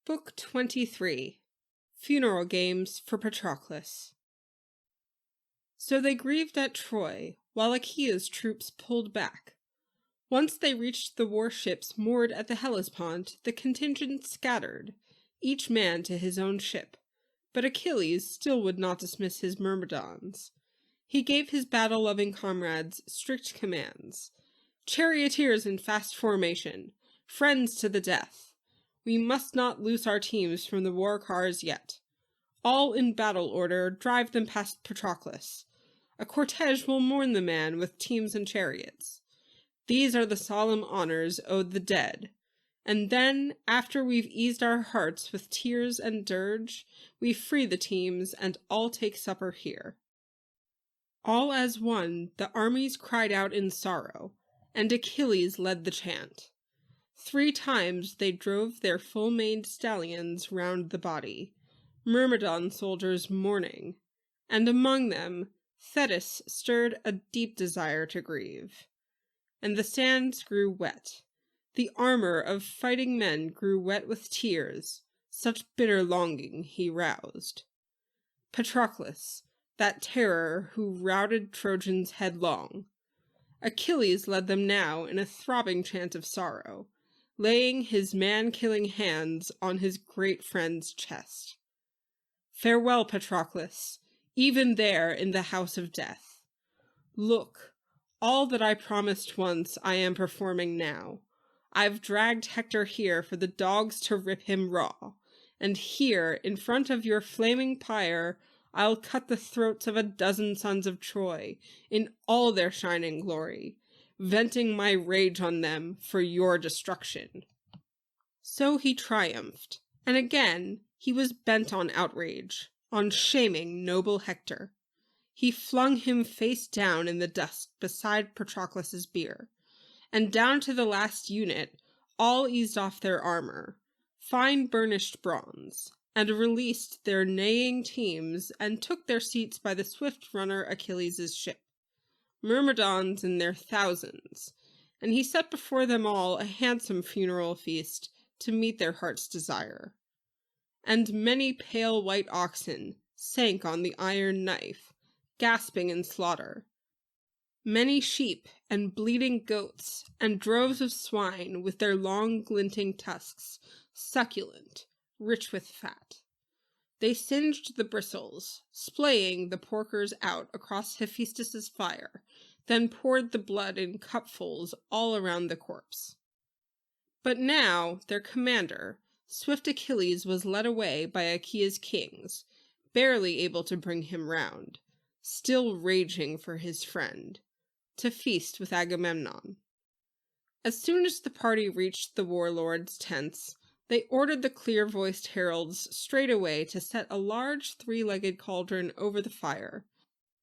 Book 23 Funeral Games for Patroclus. So they grieved at Troy, while Achilles' troops pulled back. Once they reached the warships moored at the Hellespont, the contingent scattered, each man to his own ship. But Achilles still would not dismiss his myrmidons. He gave his battle-loving comrades strict commands. Charioteers in fast formation, friends to the death. We must not loose our teams from the war cars yet. All in battle order, drive them past Patroclus. A cortege will mourn the man with teams and chariots. These are the solemn honors owed the dead. And then, after we've eased our hearts with tears and dirge, we free the teams and all take supper here. All as one, the armies cried out in sorrow, and Achilles led the chant. 3 times they drove their full-maned stallions round the body, Myrmidon soldiers mourning, and among them Thetis stirred a deep desire to grieve. And the sands grew wet. The armor of fighting men grew wet with tears, such bitter longing he roused. Patroclus, that terror who routed Trojans headlong. Achilles led them now in a throbbing chant of sorrow, laying his man-killing hands on his great friend's chest. Farewell, Patroclus, even there in the house of death. Look, all that I promised once I am performing now. I've dragged Hector here for the dogs to rip him raw, and here, in front of your flaming pyre, I'll cut the throats of a dozen sons of Troy in all their shining glory, venting my rage on them for your destruction. So he triumphed, and again he was bent on outrage, on shaming noble Hector. He flung him face down in the dust beside Patroclus's bier, and down to the last unit all eased off their armor, fine burnished bronze, and released their neighing teams and took their seats by the swift runner Achilles' ship, Myrmidons in their thousands, and he set before them all a handsome funeral feast to meet their heart's desire. And many pale white oxen sank on the iron knife, gasping in slaughter. Many sheep and bleeding goats and droves of swine with their long glinting tusks, succulent, rich with fat. They singed the bristles, splaying the porkers out across Hephaestus's fire, then poured the blood in cupfuls all around the corpse. But now their commander, swift Achilles, was led away by Achaea's kings, barely able to bring him round, still raging for his friend, to feast with Agamemnon. As soon as the party reached the warlords' tents, they ordered the clear-voiced heralds straightway to set a large 3-legged cauldron over the fire,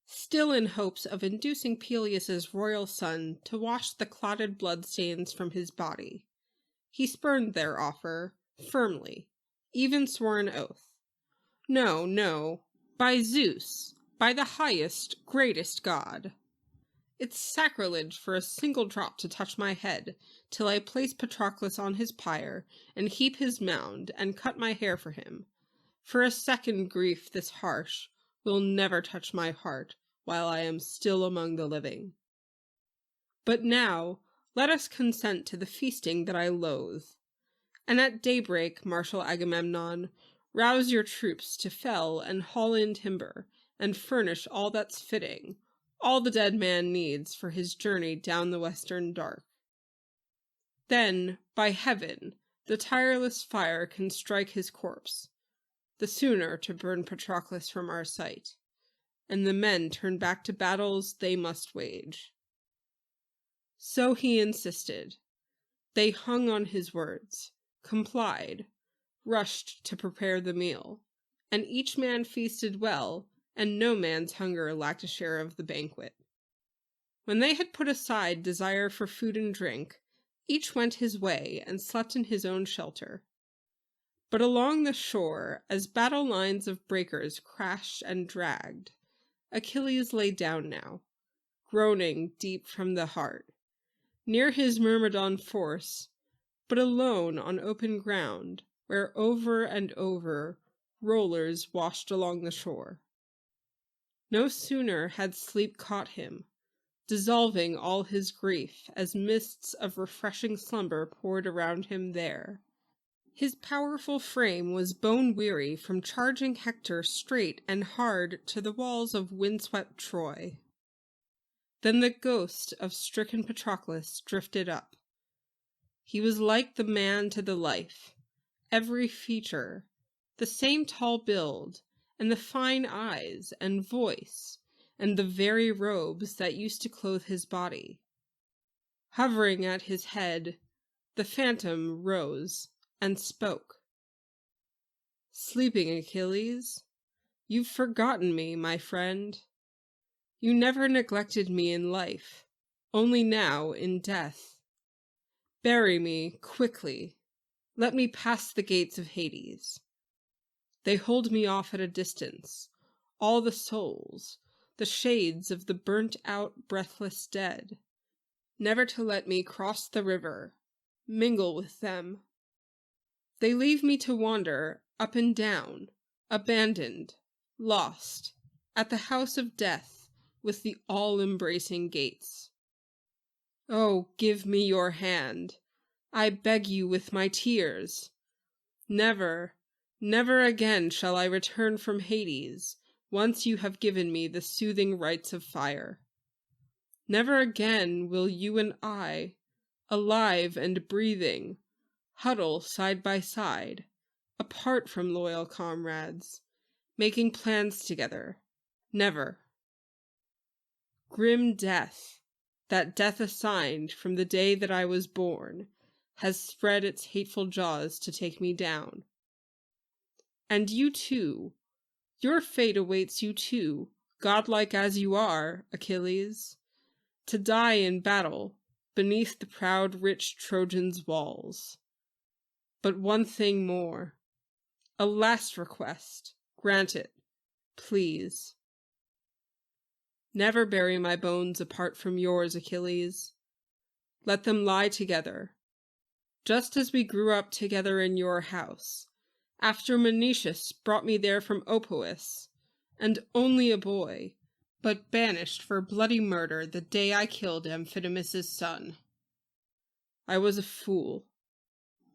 still in hopes of inducing Peleus's royal son to wash the clotted bloodstains from his body. He spurned their offer, firmly, even swore an oath. No, no, by Zeus, by the highest, greatest god. It's sacrilege for a single drop to touch my head, till I place Patroclus on his pyre, and heap his mound, and cut my hair for him. For a second grief this harsh will never touch my heart, while I am still among the living. But now, let us consent to the feasting that I loathe. And at daybreak, Marshal Agamemnon, rouse your troops to fell and haul in timber, and furnish all that's fitting, all the dead man needs for his journey down the western dark. Then, by heaven, the tireless fire can strike his corpse, the sooner to burn Patroclus from our sight, and the men turn back to battles they must wage. So he insisted. They hung on his words, complied, rushed to prepare the meal, and each man feasted well, and no man's hunger lacked a share of the banquet. When they had put aside desire for food and drink, each went his way and slept in his own shelter. But along the shore, as battle lines of breakers crashed and dragged, Achilles lay down now, groaning deep from the heart, near his Myrmidon force, but alone on open ground, where over and over rollers washed along the shore. No sooner had sleep caught him, dissolving all his grief as mists of refreshing slumber poured around him there. His powerful frame was bone-weary from charging Hector straight and hard to the walls of windswept Troy. Then the ghost of stricken Patroclus drifted up. He was like the man to the life, every feature, the same tall build, and the fine eyes and voice, and the very robes that used to clothe his body. Hovering at his head, the phantom rose and spoke. "Sleeping Achilles, you've forgotten me, my friend. You never neglected me in life, only now in death. Bury me quickly. Let me pass the gates of Hades. They hold me off at a distance, all the souls, the shades of the burnt-out, breathless dead, never to let me cross the river, mingle with them. They leave me to wander up and down, abandoned, lost, at the house of death with the all-embracing gates. Oh, give me your hand, I beg you with my tears. Never, never again shall I return from Hades, once you have given me the soothing rites of fire. Never again will you and I, alive and breathing, huddle side by side, apart from loyal comrades, making plans together. Never. Grim death, that death assigned from the day that I was born, has spread its hateful jaws to take me down. And you too, your fate awaits you too, godlike as you are, Achilles, to die in battle beneath the proud rich Trojans' walls. But one thing more, a last request, grant it, please. Never bury my bones apart from yours, Achilles. Let them lie together, just as we grew up together in your house, after Menetius brought me there from Opois, and only a boy, but banished for bloody murder the day I killed Amphidamas's son. I was a fool.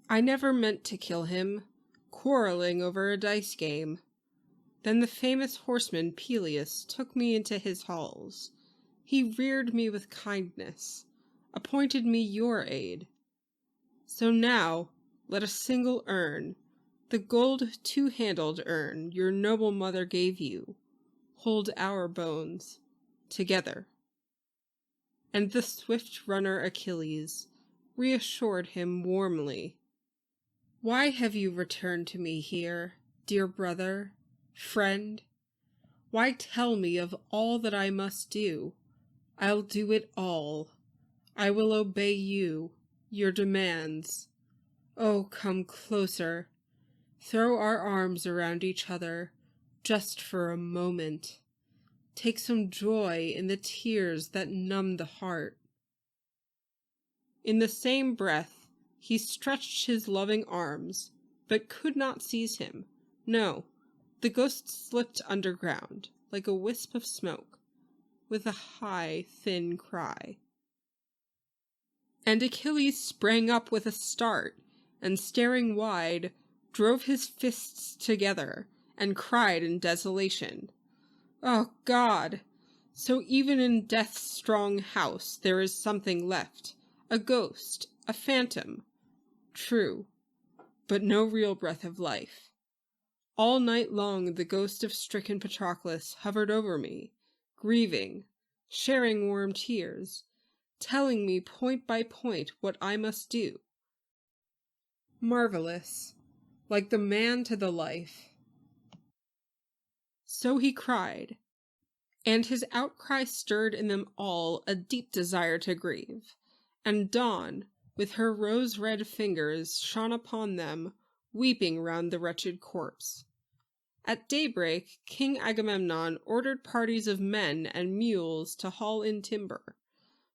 I never meant to kill him, quarreling over a dice game. Then the famous horseman Peleus took me into his halls. He reared me with kindness, appointed me your aid. So now let a single urn, the gold two-handled urn your noble mother gave you, hold our bones together." And the swift runner Achilles reassured him warmly. "Why have you returned to me here, dear brother, friend? Why tell me of all that I must do? I'll do it all. I will obey you, your demands. Oh, come closer. Throw our arms around each other, just for a moment. Take some joy in the tears that numb the heart." In the same breath, he stretched his loving arms, but could not seize him. No, the ghost slipped underground, like a wisp of smoke, with a high, thin cry. And Achilles sprang up with a start, and staring wide, drove his fists together, and cried in desolation, "Oh God! So even in death's strong house there is something left, a ghost, a phantom. True, but no real breath of life. All night long the ghost of stricken Patroclus hovered over me, grieving, sharing warm tears, telling me point by point what I must do. Marvelous, like the man to the life." So he cried, and his outcry stirred in them all a deep desire to grieve, and Dawn, with her rose-red fingers, shone upon them, weeping round the wretched corpse. At daybreak, King Agamemnon ordered parties of men and mules to haul in timber,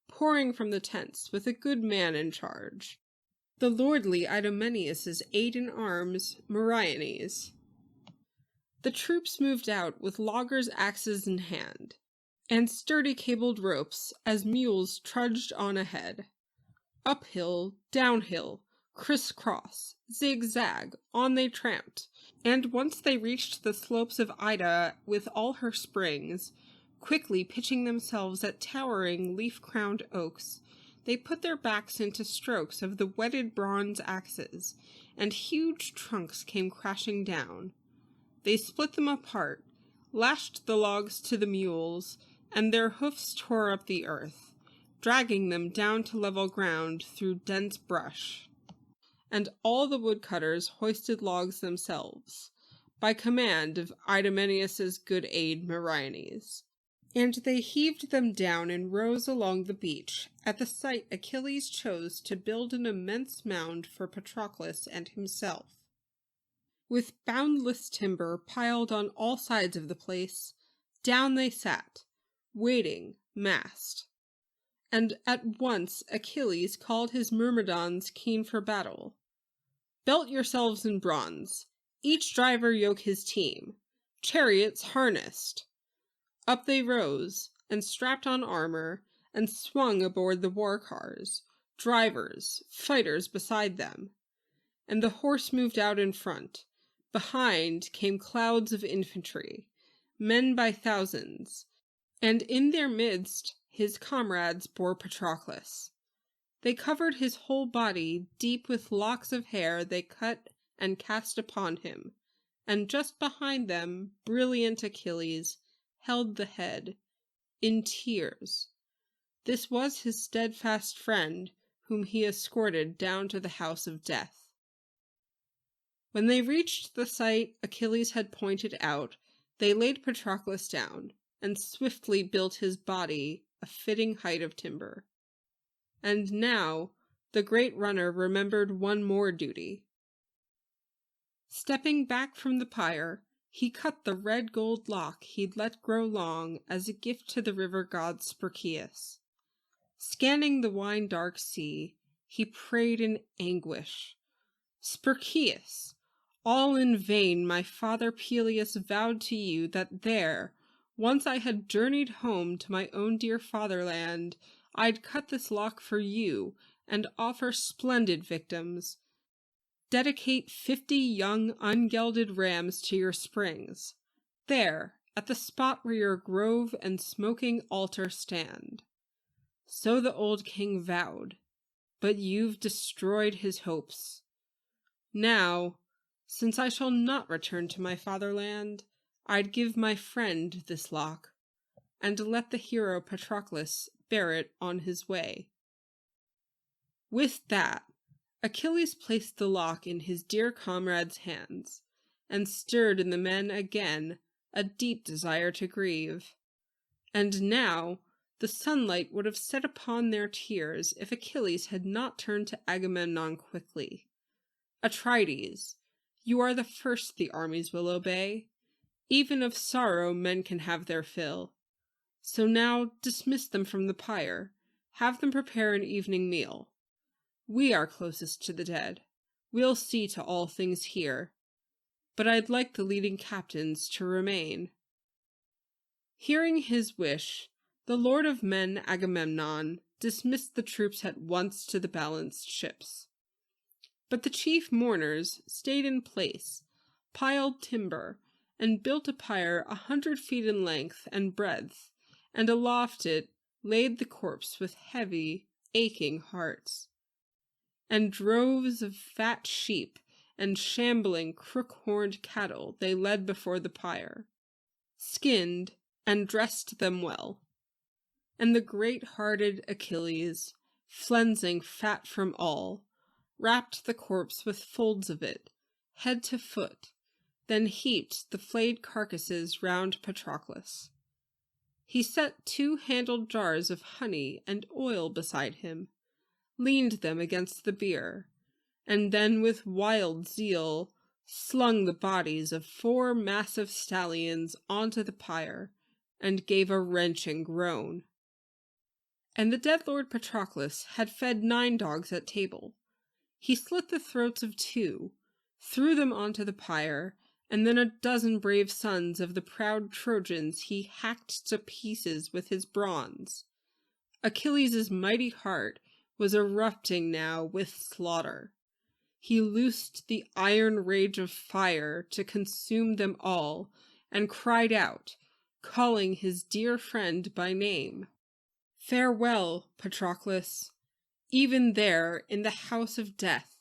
pouring from the tents with a good man in charge. the lordly Idomeneus's aid-in-arms, Meriones. The troops moved out with loggers' axes in hand, and sturdy cabled ropes as mules trudged on ahead. Uphill, downhill, criss-cross, zigzag, on they tramped, and once they reached the slopes of Ida with all her springs, quickly pitching themselves at towering leaf-crowned oaks, they put their backs into strokes of the whetted bronze axes, and huge trunks came crashing down. They split them apart, lashed the logs to the mules, and their hoofs tore up the earth, dragging them down to level ground through dense brush. And all the woodcutters hoisted logs themselves, by command of Idomeneus's good aid Meriones, and they heaved them down in rows along the beach. At the site Achilles chose to build an immense mound for Patroclus and himself. With boundless timber piled on all sides of the place, down they sat, waiting, massed. And at once Achilles called his Myrmidons keen for battle. "Belt yourselves in bronze, each driver yoke his team, chariots harnessed." Up they rose, and strapped on armor, and swung aboard the war cars, drivers, fighters beside them. And the horse moved out in front. Behind came clouds of infantry, men by thousands, and in their midst his comrades bore Patroclus. They covered his whole body deep with locks of hair they cut and cast upon him, and just behind them brilliant Achilles held the head, in tears. This was his steadfast friend, whom he escorted down to the house of death. When they reached the site Achilles had pointed out, they laid Patroclus down, and swiftly built his body a fitting height of timber. And now the great runner remembered one more duty. Stepping back from the pyre, he cut the red gold lock he'd let grow long as a gift to the river god Supergiant. Scanning the wine-dark sea, he prayed in anguish. "Supergiant, all in vain my father Peleus vowed to you that there, once I had journeyed home to my own dear fatherland, I'd cut this lock for you and offer splendid victims. Dedicate 50 young ungelded rams to your springs, there, at the spot where your grove and smoking altar stand." So the old king vowed, but you've destroyed his hopes. Now, since I shall not return to my fatherland, I'd give my friend this lock, and let the hero Patroclus bear it on his way. With that, Achilles placed the lock in his dear comrade's hands, and stirred in the men again a deep desire to grieve. And now the sunlight would have set upon their tears if Achilles had not turned to Agamemnon quickly. "Atrides, you are the first the armies will obey. Even of sorrow men can have their fill. So now dismiss them from the pyre, have them prepare an evening meal. We are closest to the dead. We'll see to all things here. But I'd like the leading captains to remain." Hearing his wish, the lord of men Agamemnon dismissed the troops at once to the balanced ships. But the chief mourners stayed in place, piled timber, and built a pyre 100 feet in length and breadth, and aloft it laid the corpse with heavy, aching hearts. And droves of fat sheep and shambling, crook-horned cattle they led before the pyre, skinned and dressed them well. And the great-hearted Achilles, flensing fat from all, wrapped the corpse with folds of it, head to foot, then heaped the flayed carcasses round Patroclus. He set 2-handled jars of honey and oil beside him, leaned them against the bier, and then with wild zeal slung the bodies of 4 massive stallions onto the pyre, and gave a wrenching groan. And the dead lord Patroclus had fed 9 dogs at table, He slit the throats of 2, threw them onto the pyre, and then 12 brave sons of the proud Trojans he hacked to pieces with his bronze. Achilles' mighty heart was erupting now with slaughter. He loosed the iron rage of fire to consume them all, and cried out, calling his dear friend by name. "Farewell, Patroclus, even there in the house of death.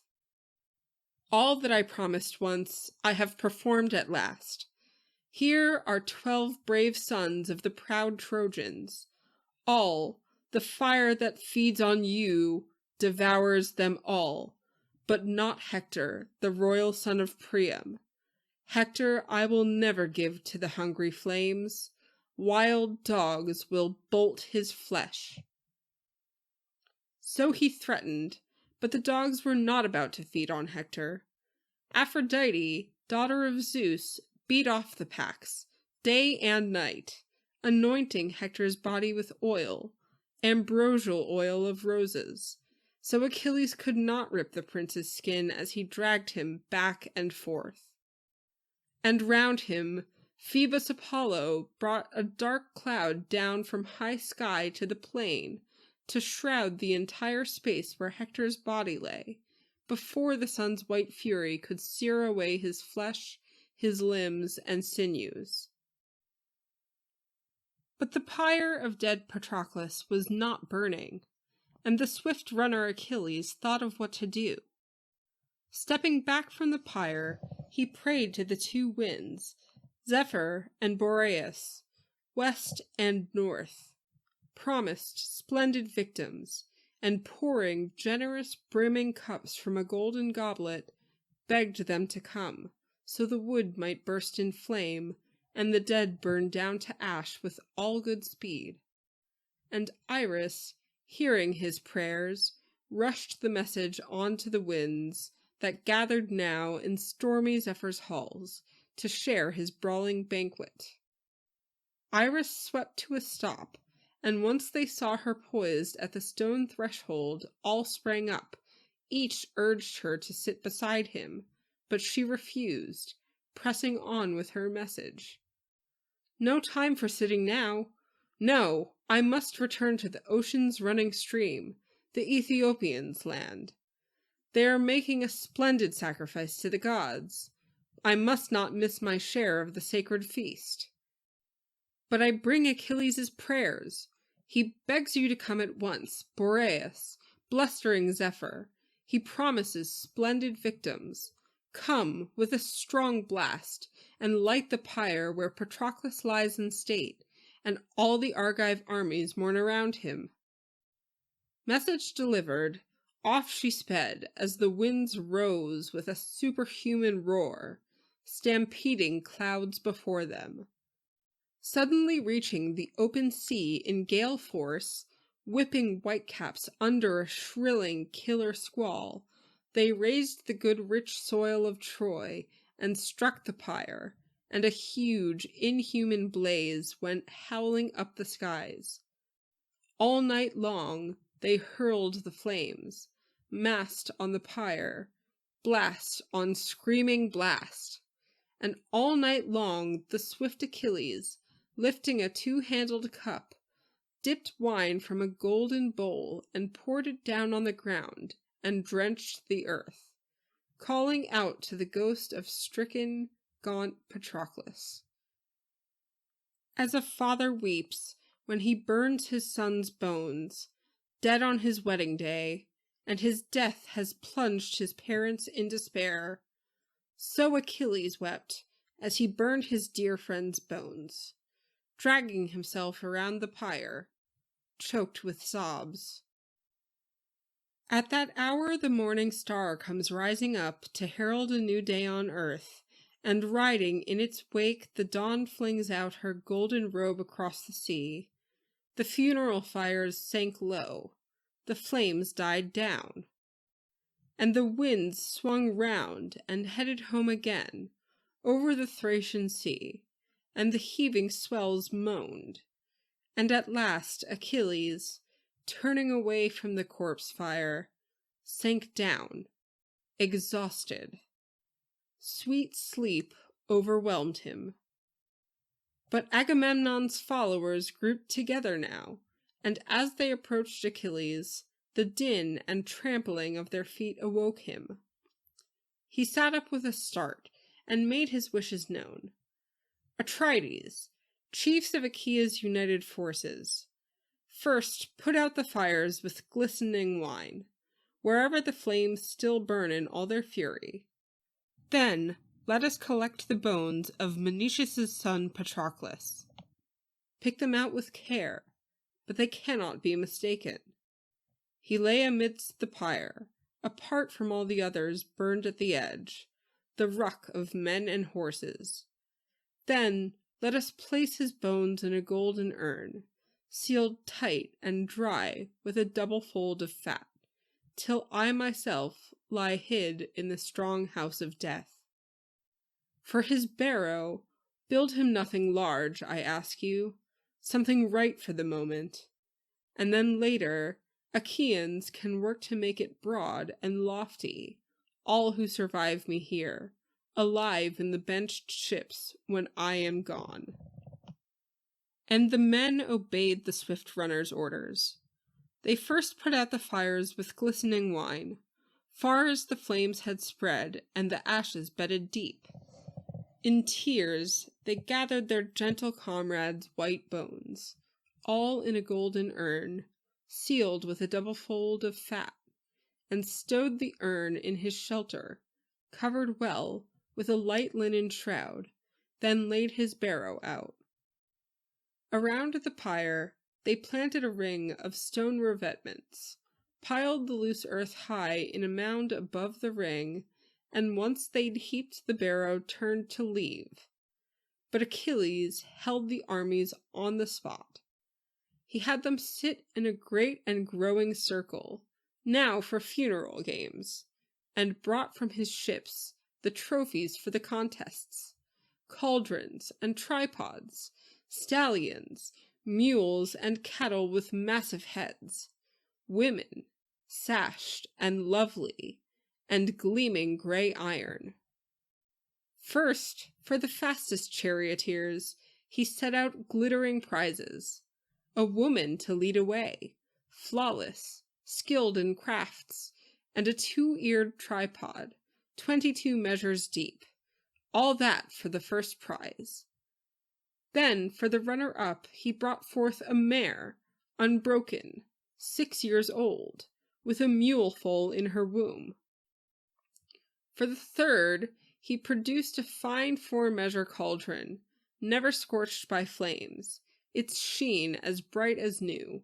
All that I promised once I have performed at last. Here are 12 brave sons of the proud Trojans. All, the fire that feeds on you devours them all, but not Hector, the royal son of Priam. Hector I will never give to the hungry flames. Wild dogs will bolt his flesh." So he threatened, but the dogs were not about to feed on Hector. Aphrodite, daughter of Zeus, beat off the packs, day and night, anointing Hector's body with oil, ambrosial oil of roses, so Achilles could not rip the prince's skin as he dragged him back and forth. And round him, Phoebus Apollo brought a dark cloud down from high sky to the plain, to shroud the entire space where Hector's body lay, before the sun's white fury could sear away his flesh, his limbs, and sinews. But the pyre of dead Patroclus was not burning, and the swift runner Achilles thought of what to do. Stepping back from the pyre, he prayed to the 2 winds, Zephyr and Boreas, west and north, promised splendid victims, and pouring generous brimming cups from a golden goblet, begged them to come, so the wood might burst in flame, and the dead burn down to ash with all good speed. And Iris, hearing his prayers, rushed the message on to the winds, that gathered now in stormy Zephyr's halls, to share his brawling banquet. Iris swept to a stop, and once they saw her poised at the stone threshold, all sprang up. Each urged her to sit beside him, but she refused, pressing on with her message. "No time for sitting now. No, I must return to the ocean's running stream, the Ethiopians' land. They are making a splendid sacrifice to the gods. I must not miss my share of the sacred feast. But I bring Achilles' prayers. He begs you to come at once, Boreas, blustering Zephyr. He promises splendid victims. Come with a strong blast, and light the pyre where Patroclus lies in state, and all the Argive armies mourn around him." Message delivered, off she sped as the winds rose with a superhuman roar, stampeding clouds before them. Suddenly reaching the open sea in gale force, whipping whitecaps under a shrilling killer squall, they raised the good rich soil of Troy and struck the pyre, and a huge, inhuman blaze went howling up the skies. All night long they hurled the flames, mast on the pyre, blast on screaming blast, and all night long the swift Achilles, lifting a 2-handled cup, dipped wine from a golden bowl and poured it down on the ground and drenched the earth, calling out to the ghost of stricken, gaunt Patroclus. As a father weeps when he burns his son's bones, dead on his wedding day, and his death has plunged his parents in despair, so Achilles wept as he burned his dear friend's bones, dragging himself around the pyre, choked with sobs. At that hour the morning star comes rising up to herald a new day on earth, and riding in its wake the dawn flings out her golden robe across the sea. The funeral fires sank low, the flames died down, and the winds swung round and headed home again, over the Thracian sea, and the heaving swells moaned, and at last Achilles, turning away from the corpse fire, sank down exhausted. Sweet sleep overwhelmed him. But Agamemnon's followers grouped together now, and as they approached Achilles, the din and trampling of their feet awoke him. He sat up with a start and made his wishes known. Atrides, chiefs of Achaea's united forces, first put out the fires with glistening wine, wherever the flames still burn in all their fury. Then let us collect the bones of Menoetius' son Patroclus. Pick them out with care, but they cannot be mistaken. He lay amidst the pyre, apart from all the others burned at the edge, the ruck of men and horses. Then let us place his bones in a golden urn, sealed tight and dry with a double fold of fat, till I myself lie hid in the strong house of death. For his barrow, build him nothing large, I ask you, something right for the moment, and then later Achaeans can work to make it broad and lofty, all who survive me here, alive in the benched ships when I am gone. And the men obeyed the swift runner's orders. They first put out the fires with glistening wine, far as the flames had spread and the ashes bedded deep. In tears they gathered their gentle comrades' white bones, all in a golden urn, sealed with a double fold of fat, and stowed the urn in his shelter, covered well with a light linen shroud, then laid his barrow out. Around the pyre they planted a ring of stone revetments, piled the loose earth high in a mound above the ring, and once they'd heaped the barrow turned to leave. But Achilles held the armies on the spot. He had them sit in a great and growing circle, now for funeral games, and brought from his ships the trophies for the contests, cauldrons and tripods, stallions, mules and cattle with massive heads, women, sashed and lovely, and gleaming gray iron. First, for the fastest charioteers, he set out glittering prizes. A woman to lead away, flawless, skilled in crafts, and a 2-eared tripod, 22 measures deep. All that for the first prize. Then, for the runner-up, he brought forth a mare, unbroken, 6 years old, with a mule foal in her womb. For the third, he produced a fine 4-measure cauldron, never scorched by flames, its sheen as bright as new.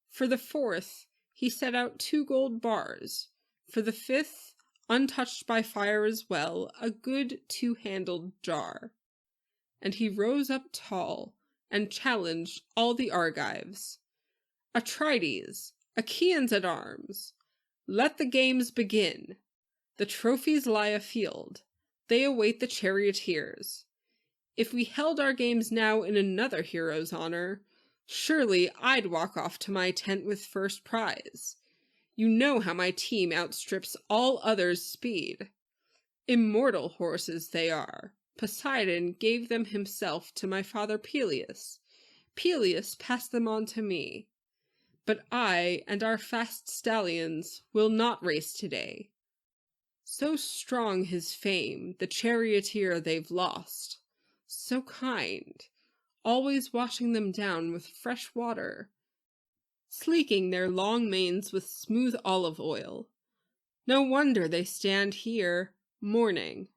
For the fourth, he set out 2 gold bars. For the fifth, untouched by fire as well, a good 2-handled jar. And he rose up tall, and challenged all the Argives. Atrides, Achaeans at arms, let the games begin. The trophies lie afield. They await the charioteers. If we held our games now in another hero's honor, surely I'd walk off to my tent with first prize. You know how my team outstrips all others' speed. Immortal horses they are. Poseidon gave them himself to my father Peleus. Peleus passed them on to me. But I and our fast stallions will not race today. So strong his fame, the charioteer they've lost. So kind, always washing them down with fresh water, sleeking their long manes with smooth olive oil. No wonder they stand here, mourning.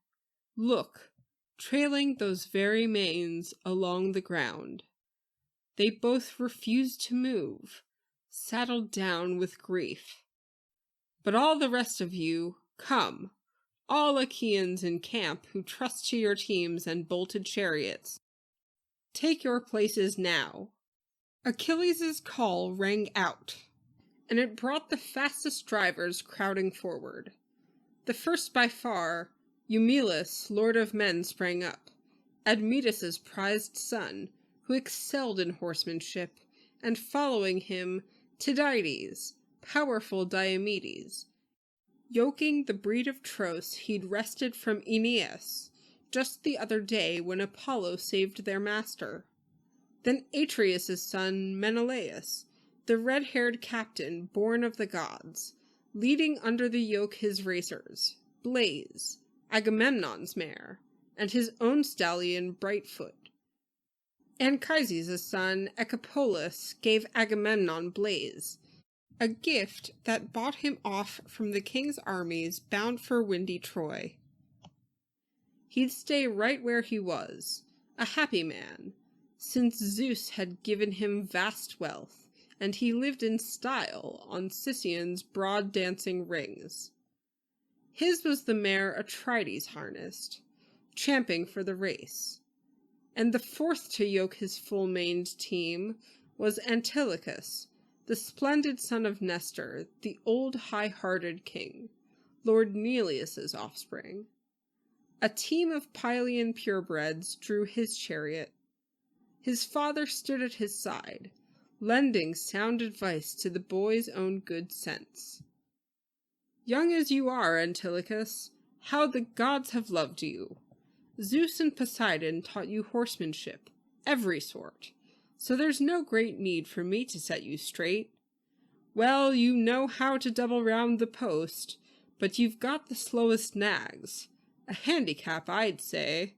Look, trailing those very manes along the ground. They both refuse to move, saddled down with grief. But all the rest of you, come, all Achaeans in camp who trust to your teams and bolted chariots. Take your places now. Achilles' call rang out, and it brought the fastest drivers crowding forward. The first by far, Eumelus, lord of men, sprang up, Admetus' prized son, who excelled in horsemanship, and following him, Tydides, powerful Diomedes, yoking the breed of Tros he'd wrested from Aeneas just the other day when Apollo saved their master. Then Atreus' son Menelaus, the red-haired captain born of the gods, leading under the yoke his racers, Blaze, Agamemnon's mare, and his own stallion Brightfoot. Anchises' son Echepolus gave Agamemnon Blaze, a gift that bought him off from the king's armies bound for windy Troy. He'd stay right where he was, a happy man, since Zeus had given him vast wealth, and he lived in style on Sicyone's broad dancing rings. His was the mare Atrides harnessed, champing for the race, and the fourth to yoke his full-maned team was Antilochus, the splendid son of Nestor, the old high-hearted king, Lord Neleus's offspring. A team of Pylian purebreds drew his chariot. His father stood at his side, lending sound advice to the boy's own good sense. "Young as you are, Antilochus, how the gods have loved you! Zeus and Poseidon taught you horsemanship, every sort, so there's no great need for me to set you straight. Well, you know how to double round the post, but you've got the slowest nags, a handicap, I'd say.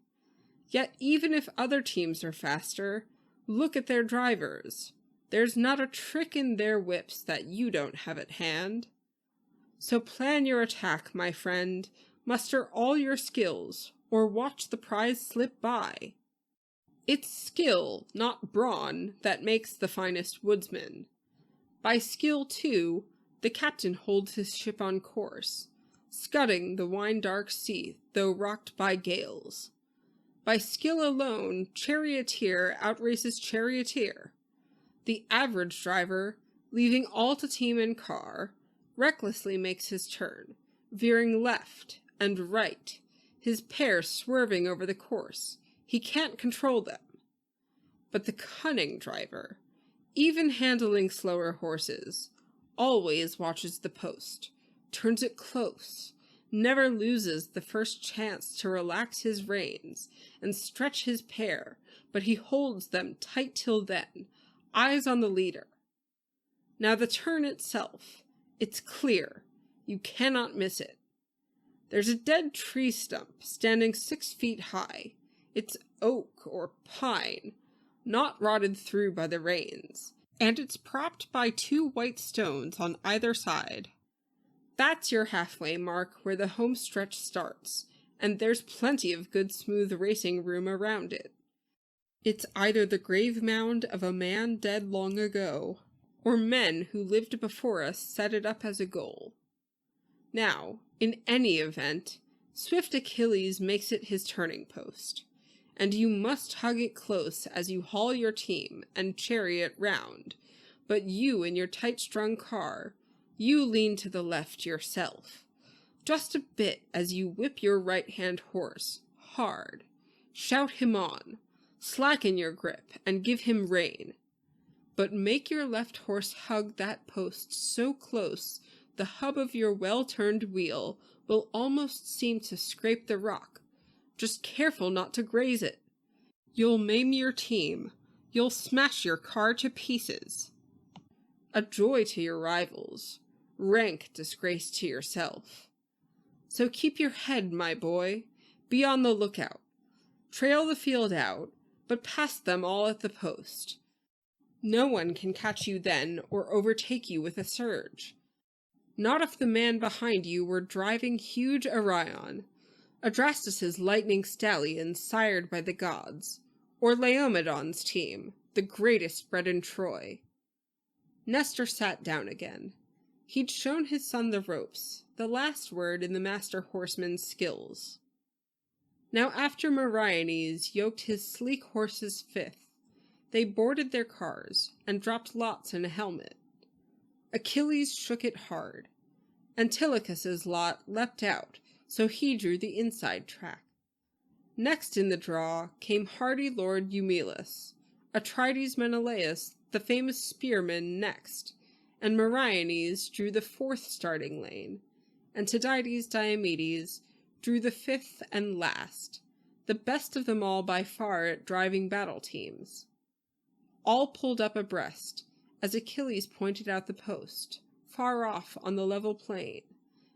Yet even if other teams are faster, look at their drivers. There's not a trick in their whips that you don't have at hand. So plan your attack, my friend, muster all your skills, or watch the prize slip by. It's skill, not brawn, that makes the finest woodsman. By skill, too, the captain holds his ship on course, scudding the wine-dark sea, though rocked by gales. By skill alone, charioteer outraces charioteer. The average driver, leaving all to team and car, recklessly makes his turn, veering left and right, his pair swerving over the course. He can't control them. But the cunning driver, even handling slower horses, always watches the post, turns it close, never loses the first chance to relax his reins and stretch his pair, but he holds them tight till then, eyes on the leader. Now the turn itself, it's clear, you cannot miss it. There's a dead tree stump standing 6 feet high. It's oak or pine, not rotted through by the rains, and it's propped by 2 white stones on either side. That's your halfway mark where the home stretch starts, and there's plenty of good smooth racing room around it. It's either the grave mound of a man dead long ago, or men who lived before us set it up as a goal. Now, in any event, swift Achilles makes it his turning post, and you must hug it close as you haul your team and chariot round, but you in your tight-strung car, you lean to the left yourself, just a bit as you whip your right-hand horse, hard, shout him on, slacken your grip, and give him rein. But make your left horse hug that post so close the hub of your well-turned wheel will almost seem to scrape the rock. Just careful not to graze it. You'll maim your team. You'll smash your car to pieces. A joy to your rivals. Rank disgrace to yourself. So keep your head, my boy. Be on the lookout. Trail the field out, but pass them all at the post. No one can catch you then or overtake you with a surge. Not if the man behind you were driving huge Orion, Adrastus's lightning stallion sired by the gods, or Laomedon's team, the greatest bred in Troy. Nestor sat down again. He'd shown his son the ropes, the last word in the master horseman's skills. Now after Meriones yoked his sleek horse's fifth, they boarded their cars and dropped lots in a helmet. Achilles shook it hard. Antilochus's lot leapt out, so he drew the inside track. Next in the draw came hardy Lord Eumelus, Atrides Menelaus, the famous spearman, next, and Meriones drew the 4th starting lane. and Tydides Diomedes drew the fifth and last, the best of them all by far at driving battle teams. All pulled up abreast, as Achilles pointed out the post, far off on the level plain,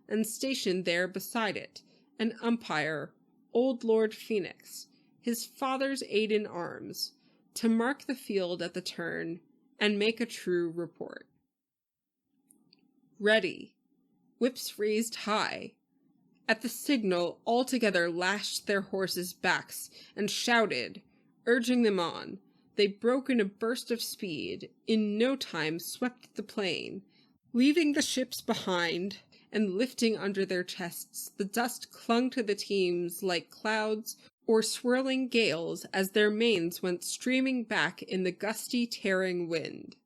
and stationed there beside it an umpire, old Lord Phoenix, his father's aide in arms, to mark the field at the turn and make a true report. Ready, whips raised high. At the signal, all together lashed their horses' backs and shouted, urging them on. They broke in a burst of speed, in no time swept the plain, leaving the ships behind, and lifting under their chests, the dust clung to the teams like clouds or swirling gales as their manes went streaming back in the gusty, tearing wind.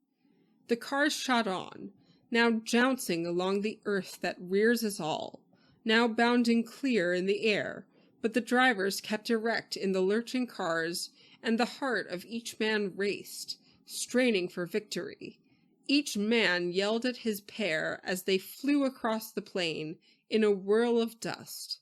The cars shot on, now jouncing along the earth that rears us all, now bounding clear in the air, but the drivers kept erect in the lurching cars, and the heart of each man raced, straining for victory. Each man yelled at his pair as they flew across the plain in a whirl of dust.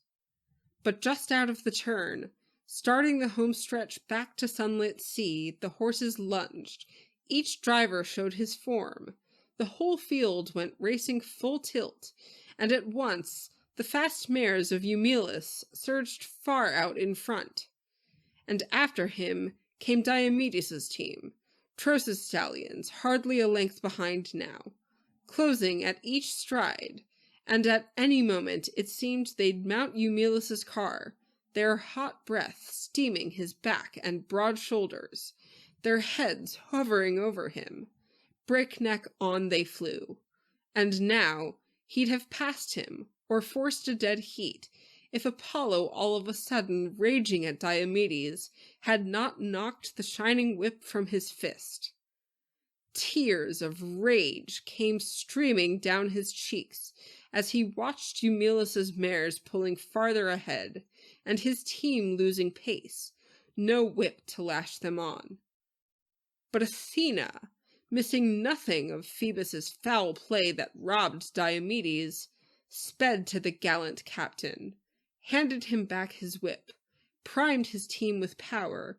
But just out of the turn, starting the home stretch back to sunlit sea, the horses lunged. Each driver showed his form. The whole field went racing full tilt, and at once the fast mares of Eumelus surged far out in front. And after him came Diomedes' team, Tros' stallions, hardly a length behind now, closing at each stride, and at any moment it seemed they'd mount Eumelus' car, their hot breath steaming his back and broad shoulders, their heads hovering over him. Breakneck on they flew, and now he'd have passed him, or forced a dead heat, if Apollo all of a sudden, raging at Diomedes, had not knocked the shining whip from his fist. Tears of rage came streaming down his cheeks as he watched Eumelus' mares pulling farther ahead, and his team losing pace, no whip to lash them on. But Athena, missing nothing of Phoebus' foul play that robbed Diomedes, sped to the gallant captain, handed him back his whip, primed his team with power,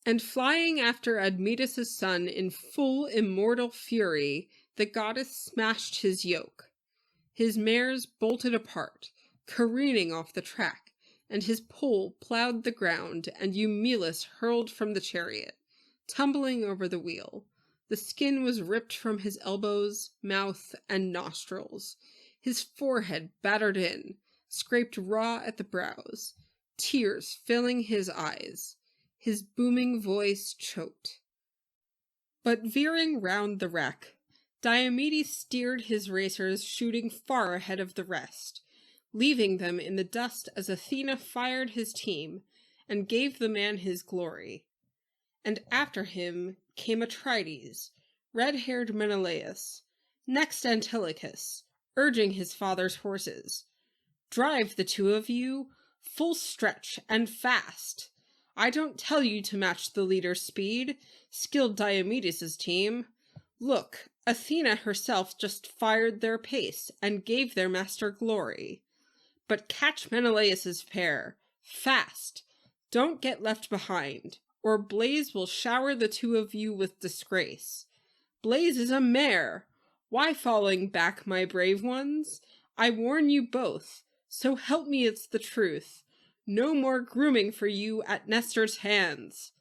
and flying after Admetus' son in full immortal fury, the goddess smashed his yoke. His mares bolted apart, careening off the track, and his pole plowed the ground, and Eumelus hurled from the chariot, tumbling over the wheel. The skin was ripped from his elbows, mouth, and nostrils. His forehead battered in, scraped raw at the brows, tears filling his eyes. His booming voice choked. But veering round the wreck, Diomedes steered his racers shooting far ahead of the rest, leaving them in the dust as Athena fired his team and gave the man his glory. And after him came Atrides, red-haired Menelaus, next Antilochus, urging his father's horses. Drive the two of you, full stretch and fast. I don't tell you to match the leader's speed, skilled Diomedes' team. Look, Athena herself just fired their pace and gave their master glory. But catch Menelaus' pair, fast. Don't get left behind, or Blaze will shower the two of you with disgrace. Blaze is a mare. Why falling back, my brave ones? I warn you both, so help me it's the truth. No more grooming for you at Nestor's hands.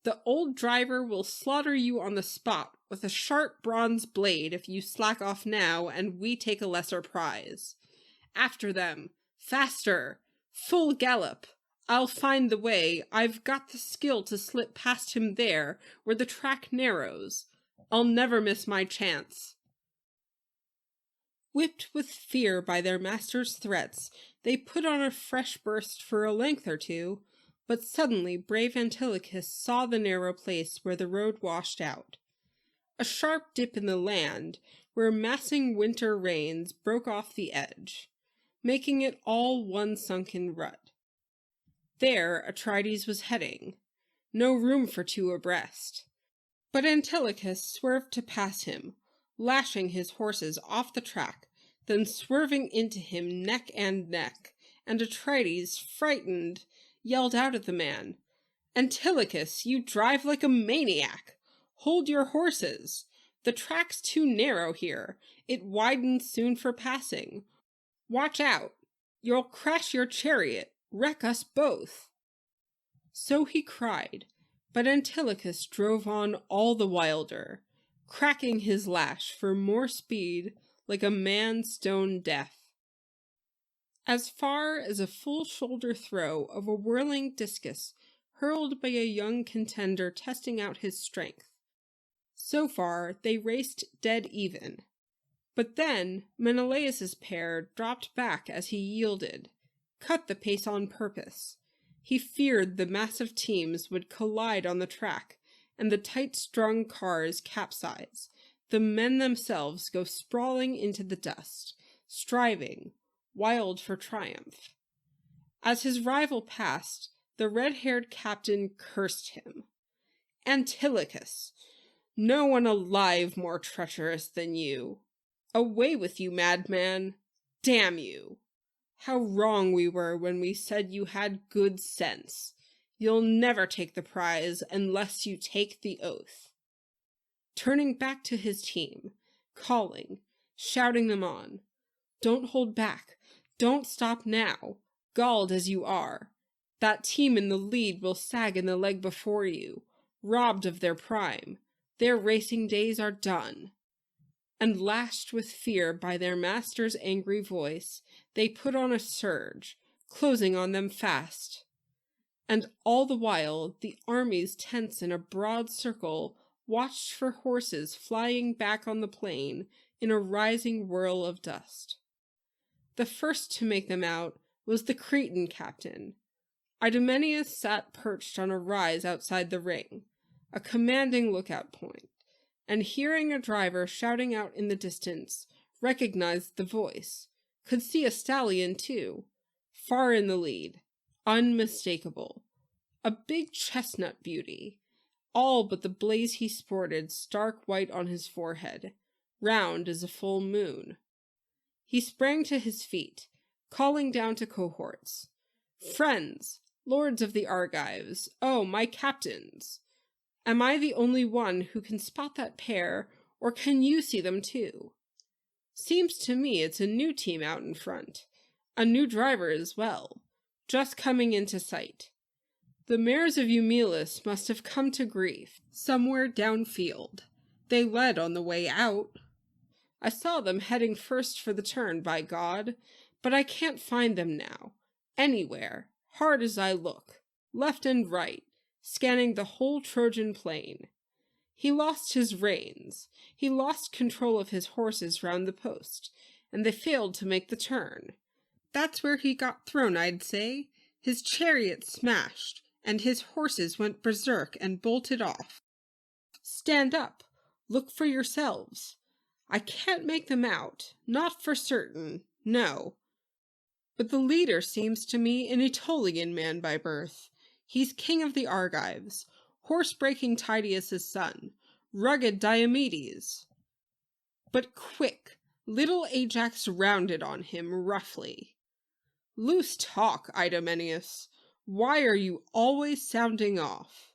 The old driver will slaughter you on the spot with a sharp bronze blade if you slack off now and we take a lesser prize. After them, faster, full gallop. I'll find the way. I've got the skill to slip past him there where the track narrows. I'll never miss my chance. Whipped with fear by their master's threats, they put on a fresh burst for a length or two, but suddenly brave Antilochus saw the narrow place where the road washed out. A sharp dip in the land, where massing winter rains broke off the edge, making it all one sunken rut. There Atrides was heading, no room for two abreast. But Antilochus swerved to pass him, lashing his horses off the track, then swerving into him neck and neck, and Atrides, frightened, yelled out at the man, "Antilochus, you drive like a maniac! Hold your horses! The track's too narrow here. It widens soon for passing. Watch out! You'll crash your chariot, wreck us both." So he cried, but Antilochus drove on all the wilder, cracking his lash for more speed like a man stone deaf. As far as a full shoulder throw of a whirling discus hurled by a young contender testing out his strength. So far, they raced dead even. But then Menelaus's pair dropped back as he yielded, cut the pace on purpose. He feared the massive teams would collide on the track and the tight-strung cars capsize, the men themselves go sprawling into the dust, striving, wild for triumph. As his rival passed, the red-haired captain cursed him. "Antilochus, no one alive more treacherous than you. Away with you, madman! Damn you! How wrong we were when we said you had good sense. You'll never take the prize unless you take the oath." Turning back to his team, calling, shouting them on. "Don't hold back. Don't stop now, galled as you are. That team in the lead will sag in the leg before you, robbed of their prime. Their racing days are done." And lashed with fear by their master's angry voice, they put on a surge, closing on them fast. And all the while, the armies tense in a broad circle watched for horses flying back on the plain in a rising whirl of dust. The first to make them out was the Cretan captain. Idomeneus sat perched on a rise outside the ring, a commanding lookout point, and hearing a driver shouting out in the distance, recognized the voice, could see a stallion too, far in the lead, unmistakable, a big chestnut beauty, all but the blaze he sported stark white on his forehead, round as a full moon. He sprang to his feet, calling down to cohorts, "Friends, lords of the Argives, oh, my captains! Am I the only one who can spot that pair, or can you see them too? Seems to me it's a new team out in front, a new driver as well, just coming into sight. The mares of Eumelus must have come to grief somewhere downfield. They led on the way out. I saw them heading first for the turn, by God, but I can't find them now, anywhere, hard as I look, left and right, scanning the whole Trojan plain. He lost his reins, he lost control of his horses round the post, and they failed to make the turn. That's where he got thrown, I'd say. His chariot smashed, and his horses went berserk and bolted off. Stand up, look for yourselves. I can't make them out, not for certain, no. But the leader seems to me an Aetolian man by birth. He's king of the Argives, horse-breaking Tydeus' son, rugged Diomedes. But quick, little Ajax rounded on him roughly. "Loose talk, Idomeneus. Why are you always sounding off?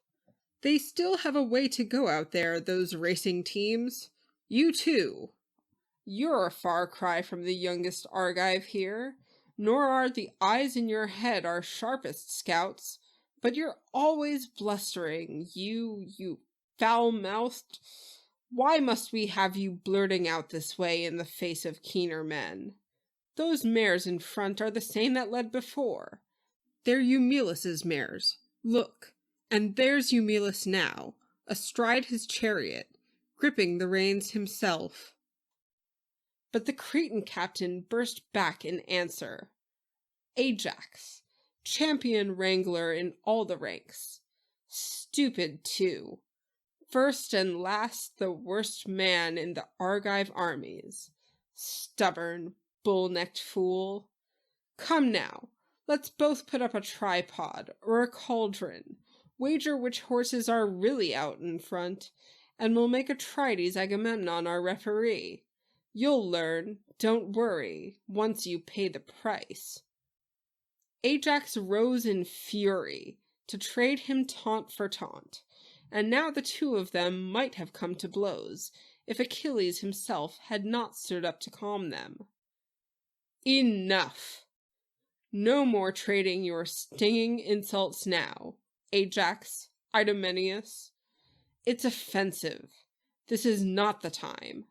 They still have a way to go out there, those racing teams. You too. You're a far cry from the youngest Argive here, nor are the eyes in your head our sharpest scouts, but you're always blustering, you foul-mouthed. Why must we have you blurting out this way in the face of keener men? Those mares in front are the same that led before. They're Eumelus' mares. Look, and there's Eumelus now, astride his chariot, gripping the reins himself." But the Cretan captain burst back in answer. "Ajax, champion wrangler in all the ranks. Stupid, too. First and last the worst man in the Argive armies. Stubborn, bull-necked fool. Come now, let's both put up a tripod or a cauldron, wager which horses are really out in front, and we'll make Atrides Agamemnon our referee. You'll learn, don't worry, once you pay the price. Ajax rose in fury to trade him taunt for taunt, and now the two of them might have come to blows if Achilles himself had not stood up to calm them. Enough! No more trading your stinging insults now, Ajax, Idomeneus. It's offensive. This is not the time.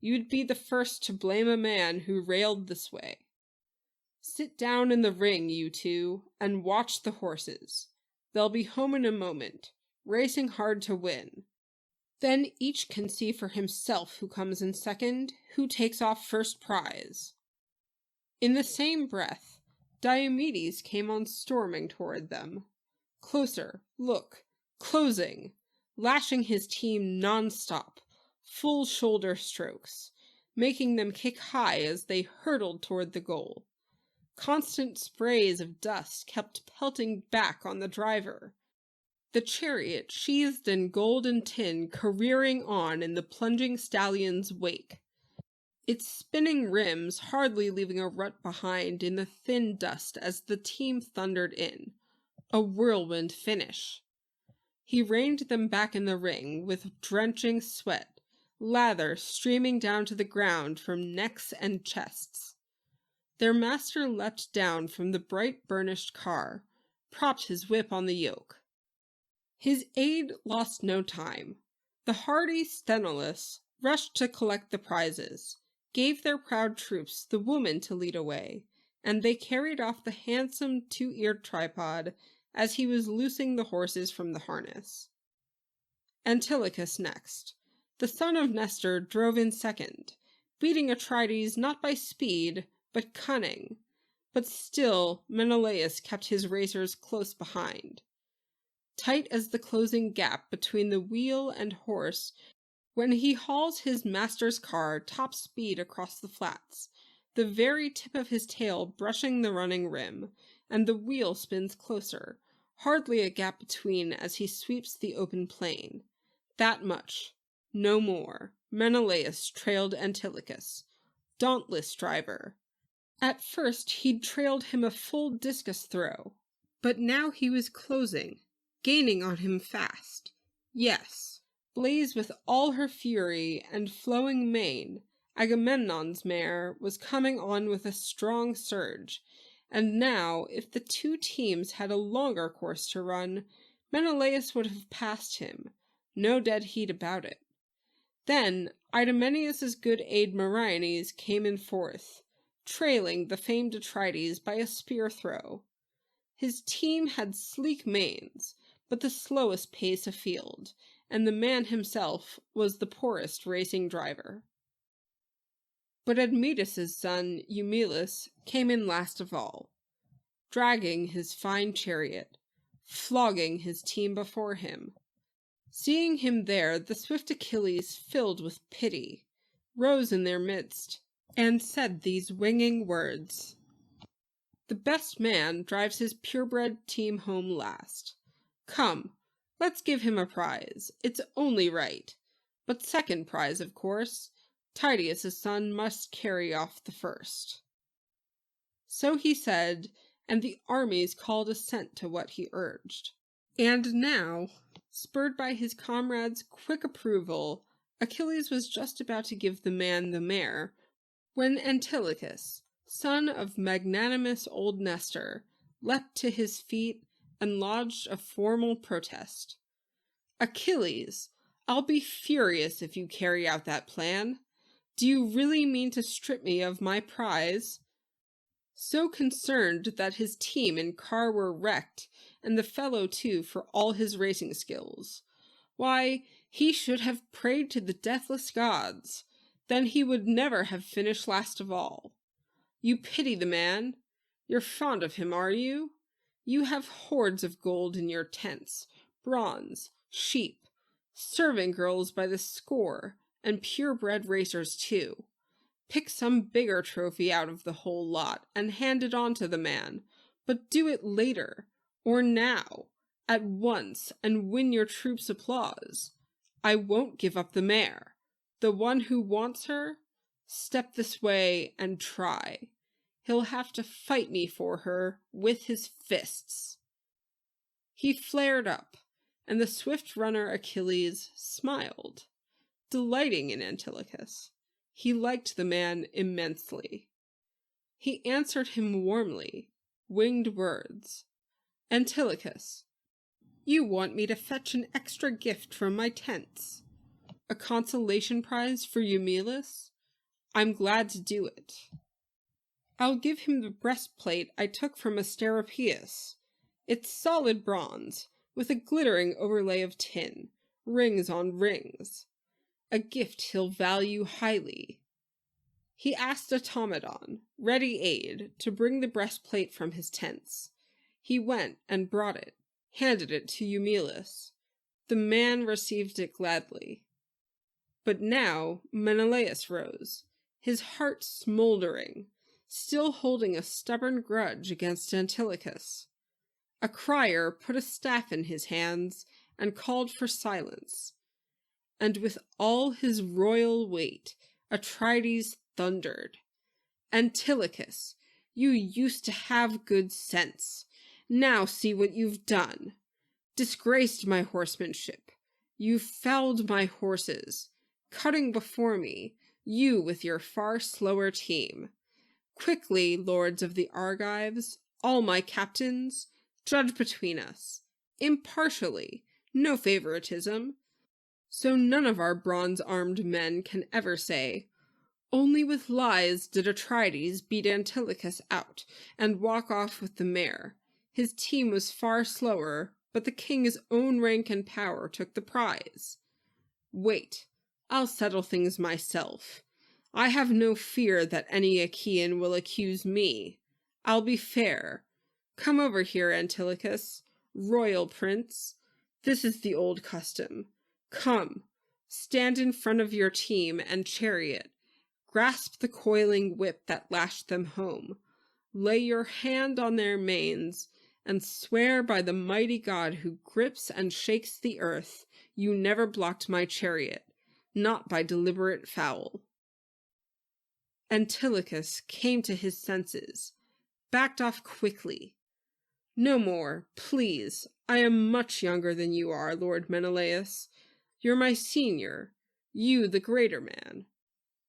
You'd be the first to blame a man who railed this way. Sit down in the ring, you two, and watch the horses. They'll be home in a moment, racing hard to win. Then each can see for himself who comes in second, who takes off first prize. In the same breath, Diomedes came on storming toward them. Closer, look, closing, lashing his team non-stop, full shoulder strokes, making them kick high as they hurtled toward the goal. Constant sprays of dust kept pelting back on the driver. The chariot, sheathed in gold and tin, careering on in the plunging stallion's wake, its spinning rims hardly leaving a rut behind in the thin dust as the team thundered in. A whirlwind finish. He reined them back in the ring with drenching sweat, lather streaming down to the ground from necks and chests. Their master leapt down from the bright burnished car, propped his whip on the yoke. His aide lost no time. The hardy Sthenelus rushed to collect the prizes, gave their proud troops the woman to lead away, and they carried off the handsome two-eared tripod as he was loosing the horses from the harness. Antilochus next. The son of Nestor drove in second, beating Atrides not by speed, but cunning, but still Menelaus kept his racers close behind. Tight as the closing gap between the wheel and horse when he hauls his master's car top speed across the flats, the very tip of his tail brushing the running rim, and the wheel spins closer, hardly a gap between as he sweeps the open plain. That much, no more, Menelaus trailed Antilochus, dauntless driver. At first he'd trailed him a full discus throw, but now he was closing, gaining on him fast. Yes, Blaze with all her fury and flowing mane, Agamemnon's mare was coming on with a strong surge, and now, if the two teams had a longer course to run, Menelaus would have passed him, no dead heat about it. Then Idomeneus's good aide Meriones came in fourth, trailing the famed Atrides by a spear throw. His team had sleek manes, but the slowest pace afield, and the man himself was the poorest racing driver. But Admetus's son, Eumelus, came in last of all, dragging his fine chariot, flogging his team before him. Seeing him there, the swift Achilles, filled with pity, rose in their midst, and said these winging words. The best man drives his purebred team home last. Come, let's give him a prize. It's only right. But second prize, of course. Tydeus' son must carry off the first. So he said, and the armies called assent to what he urged. And now, spurred by his comrades' quick approval, Achilles was just about to give the man the mare, when Antilochus, son of magnanimous old Nestor, leapt to his feet and lodged a formal protest. Achilles, I'll be furious if you carry out that plan. Do you really mean to strip me of my prize? So concerned that his team and car were wrecked, and the fellow too for all his racing skills. Why, he should have prayed to the deathless gods. Then he would never have finished last of all. You pity the man? You're fond of him, are you? You have hoards of gold in your tents, bronze, sheep, servant girls by the score, and purebred racers too. Pick some bigger trophy out of the whole lot and hand it on to the man, but do it later, or now, at once, and win your troops' applause. I won't give up the mare. The one who wants her? Step this way and try. He'll have to fight me for her with his fists." He flared up, and the swift runner Achilles smiled, delighting in Antilochus. He liked the man immensely. He answered him warmly, winged words. "Antilochus, you want me to fetch an extra gift from my tents? A consolation prize for Eumelus? I'm glad to do it. I'll give him the breastplate I took from Asteropaeus. It's solid bronze, with a glittering overlay of tin, rings on rings. A gift he'll value highly." He asked Automedon, ready aid, to bring the breastplate from his tents. He went and brought it, handed it to Eumelus. The man received it gladly. But now Menelaus rose, his heart smoldering, still holding a stubborn grudge against Antilochus. A crier put a staff in his hands and called for silence. And with all his royal weight, Atrides thundered, "Antilochus, you used to have good sense. Now see what you've done. Disgraced my horsemanship. You've fouled my horses, cutting before me, you with your far slower team. Quickly, lords of the Argives, all my captains, judge between us, impartially, no favoritism, so none of our bronze-armed men can ever say, 'Only with lies did Atrides beat Antilochus out and walk off with the mare. His team was far slower, but the king's own rank and power took the prize.' Wait, I'll settle things myself. I have no fear that any Achaean will accuse me. I'll be fair. Come over here, Antilochus, royal prince. This is the old custom. Come, stand in front of your team and chariot. Grasp the coiling whip that lashed them home. Lay your hand on their manes, and swear by the mighty God who grips and shakes the earth, you never blocked my chariot, not by deliberate foul." Antilochus came to his senses, backed off quickly. "No more, please. I am much younger than you are, Lord Menelaus. You're my senior, you the greater man.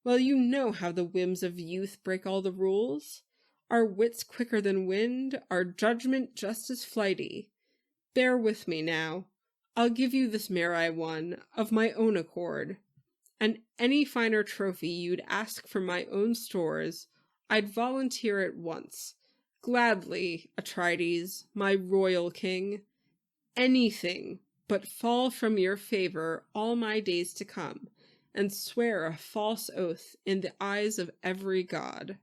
Well, you know how the whims of youth break all the rules. Our wits quicker than wind, our judgment just as flighty. Bear with me now. I'll give you this mare I won, of my own accord. And any finer trophy you'd ask from my own stores, I'd volunteer at once. Gladly, Atrides, my royal king. Anything but fall from your favor all my days to come, and swear a false oath in the eyes of every god."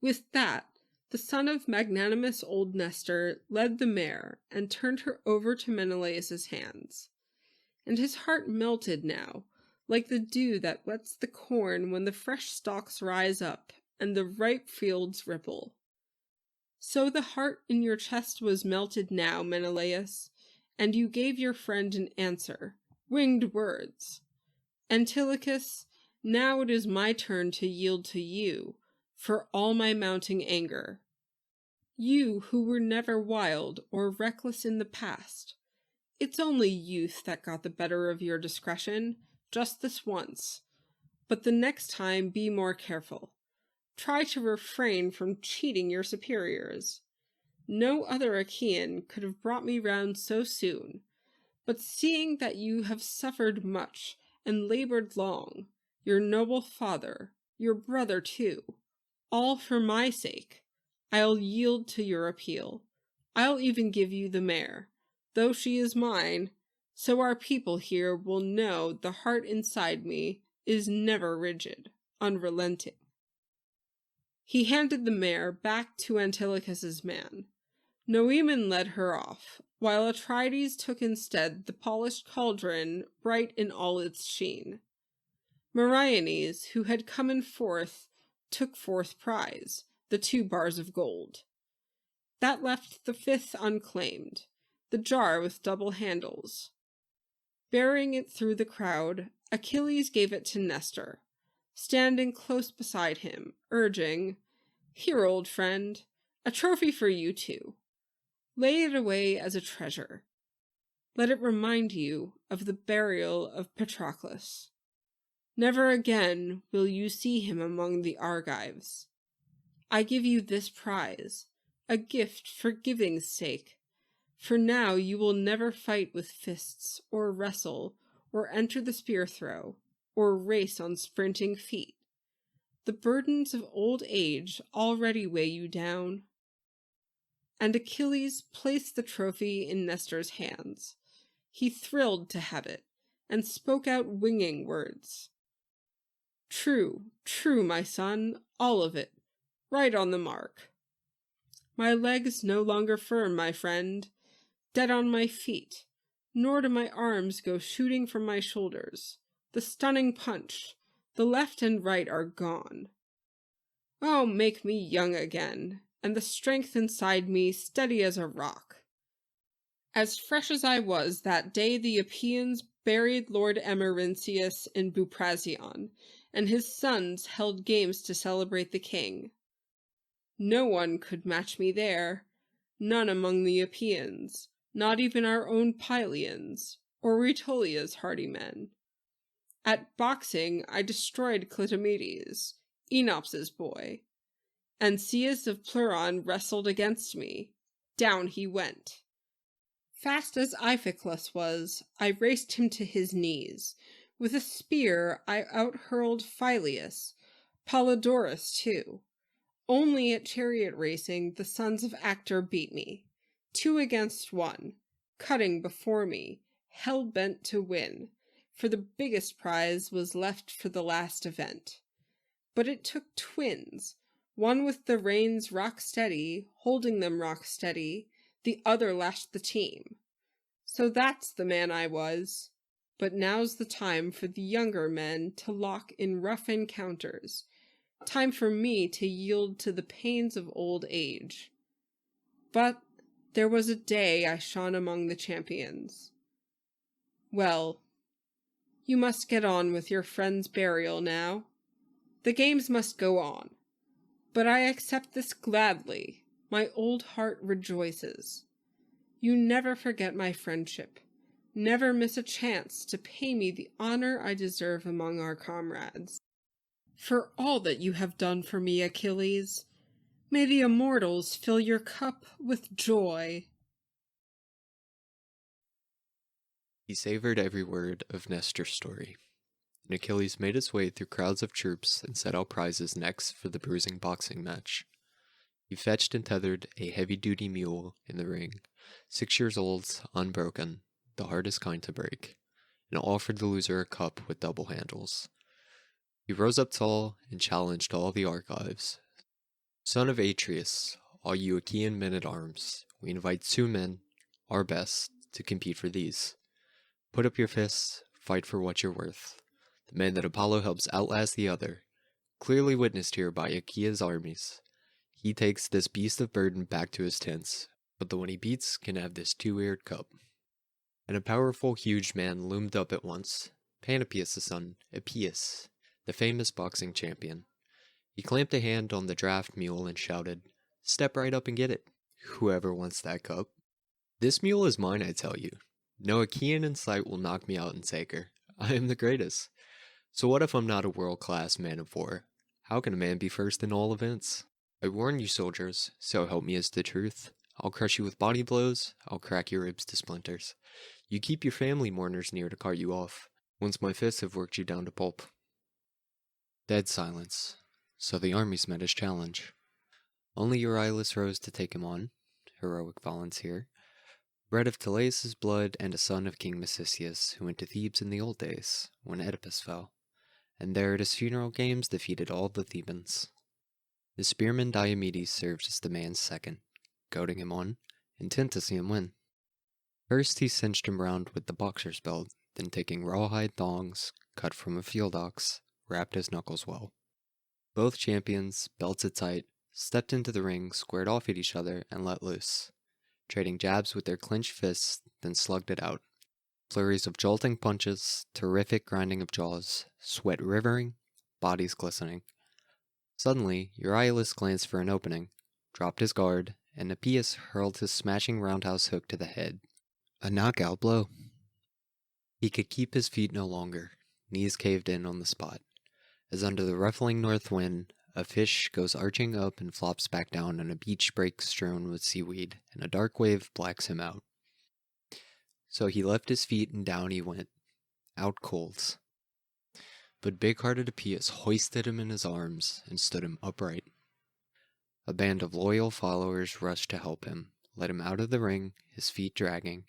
With that, the son of magnanimous old Nestor led the mare and turned her over to Menelaus's hands. And his heart melted now, like the dew that wets the corn when the fresh stalks rise up and the ripe fields ripple. So the heart in your chest was melted now, Menelaus, and you gave your friend an answer, winged words. Antilochus, now it is my turn to yield to you, for all my mounting anger. You who were never wild or reckless in the past. It's only youth that got the better of your discretion, just this once. But the next time be more careful. Try to refrain from cheating your superiors. No other Achaean could have brought me round so soon, but seeing that you have suffered much and labored long, your noble father, your brother too, all for my sake, I'll yield to your appeal. I'll even give you the mare, though she is mine, so our people here will know the heart inside me is never rigid, unrelenting. He handed the mare back to Antilochus's man. Noemon led her off, while Atrides took instead the polished cauldron bright in all its sheen. Meriones, who had come in fourth, took fourth prize, the 2 bars of gold. That left the 5th unclaimed, the jar with double handles. Bearing it through the crowd, Achilles gave it to Nestor, standing close beside him, urging, "Here, old friend, a trophy for you too. Lay it away as a treasure. Let it remind you of the burial of Patroclus. Never again will you see him among the Argives. I give you this prize, a gift for giving's sake, for now you will never fight with fists, or wrestle, or enter the spear throw, or race on sprinting feet. The burdens of old age already weigh you down." And Achilles placed the trophy in Nestor's hands. He thrilled to have it, and spoke out winging words. "True, true, my son, all of it, right on the mark. My legs no longer firm, my friend, dead on my feet, nor do my arms go shooting from my shoulders. The stunning punch, the left and right are gone. Oh, make me young again, and the strength inside me steady as a rock. As fresh as I was that day the Epeans buried Lord Emerentius in Buprasium, and his sons held games to celebrate the king. No one could match me there, none among the Epeans, not even our own Pylians, or Rutilia's hardy men. At boxing I destroyed Clytomedes, Enop's boy, and Ceus of Pleuron wrestled against me. Down he went. Fast as Iphiclus was, I raced him to his knees. With a spear I out-hurled Phyleus, Polydorus too. Only at chariot racing the sons of Actor beat me, 2 against 1, cutting before me, hell-bent to win, for the biggest prize was left for the last event. But it took twins, one with the reins rock steady, holding them rock steady, the other lashed the team. So that's the man I was. But now's the time for the younger men to lock in rough encounters, time for me to yield to the pains of old age. But there was a day I shone among the champions. Well, you must get on with your friend's burial now. The games must go on. But I accept this gladly. My old heart rejoices. You never forget my friendship. Never miss a chance to pay me the honor I deserve among our comrades. For all that you have done for me, Achilles, may the immortals fill your cup with joy." He savored every word of Nestor's story, and Achilles made his way through crowds of troops and set out prizes next for the bruising boxing match. He fetched and tethered a heavy-duty mule in the ring, 6 years old, unbroken, the hardest kind to break, and offered the loser a cup with double handles. He rose up tall and challenged all the Argives. "Son of Atreus, all you Achaean men-at-arms, we invite 2 men, our best, to compete for these. Put up your fists, fight for what you're worth. The man that Apollo helps outlast the other, clearly witnessed here by Achaea's armies. He takes this beast of burden back to his tents, but the one he beats can have this 2-eared cup." And a powerful, huge man loomed up at once, Panopeus' son, Epeus, the famous boxing champion. He clamped a hand on the draft mule and shouted, "Step right up and get it, whoever wants that cup. This mule is mine, I tell you. No Achaean in sight will knock me out and take her. I am the greatest. So what if I'm not a world-class man of war? How can a man be first in all events? I warn you, soldiers, so help me as the truth. I'll crush you with body blows, I'll crack your ribs to splinters. You keep your family mourners near to cart you off, once my fists have worked you down to pulp." Dead silence. So the armies met his challenge. Only Euryalus rose to take him on, heroic volunteer, bred of Teleus' blood and a son of King Messicius, who went to Thebes in the old days, when Oedipus fell, and there at his funeral games defeated all the Thebans. The spearman Diomedes served as the man's second, goading him on, intent to see him win. First he cinched him round with the boxer's belt, then taking rawhide thongs, cut from a field ox, wrapped his knuckles well. Both champions, belted tight, stepped into the ring, squared off at each other, and let loose, trading jabs with their clenched fists, then slugged it out. Flurries of jolting punches, terrific grinding of jaws, sweat rivering, bodies glistening. Suddenly, Euryalus glanced for an opening, dropped his guard, and Epeius hurled his smashing roundhouse hook to the head. A knockout blow. He could keep his feet no longer. Knees caved in on the spot. As under the ruffling north wind, a fish goes arching up and flops back down on a beach break strewn with seaweed, and a dark wave blacks him out. So he left his feet and down he went, out cold. But big-hearted Epeius hoisted him in his arms and stood him upright. A band of loyal followers rushed to help him, led him out of the ring, his feet dragging,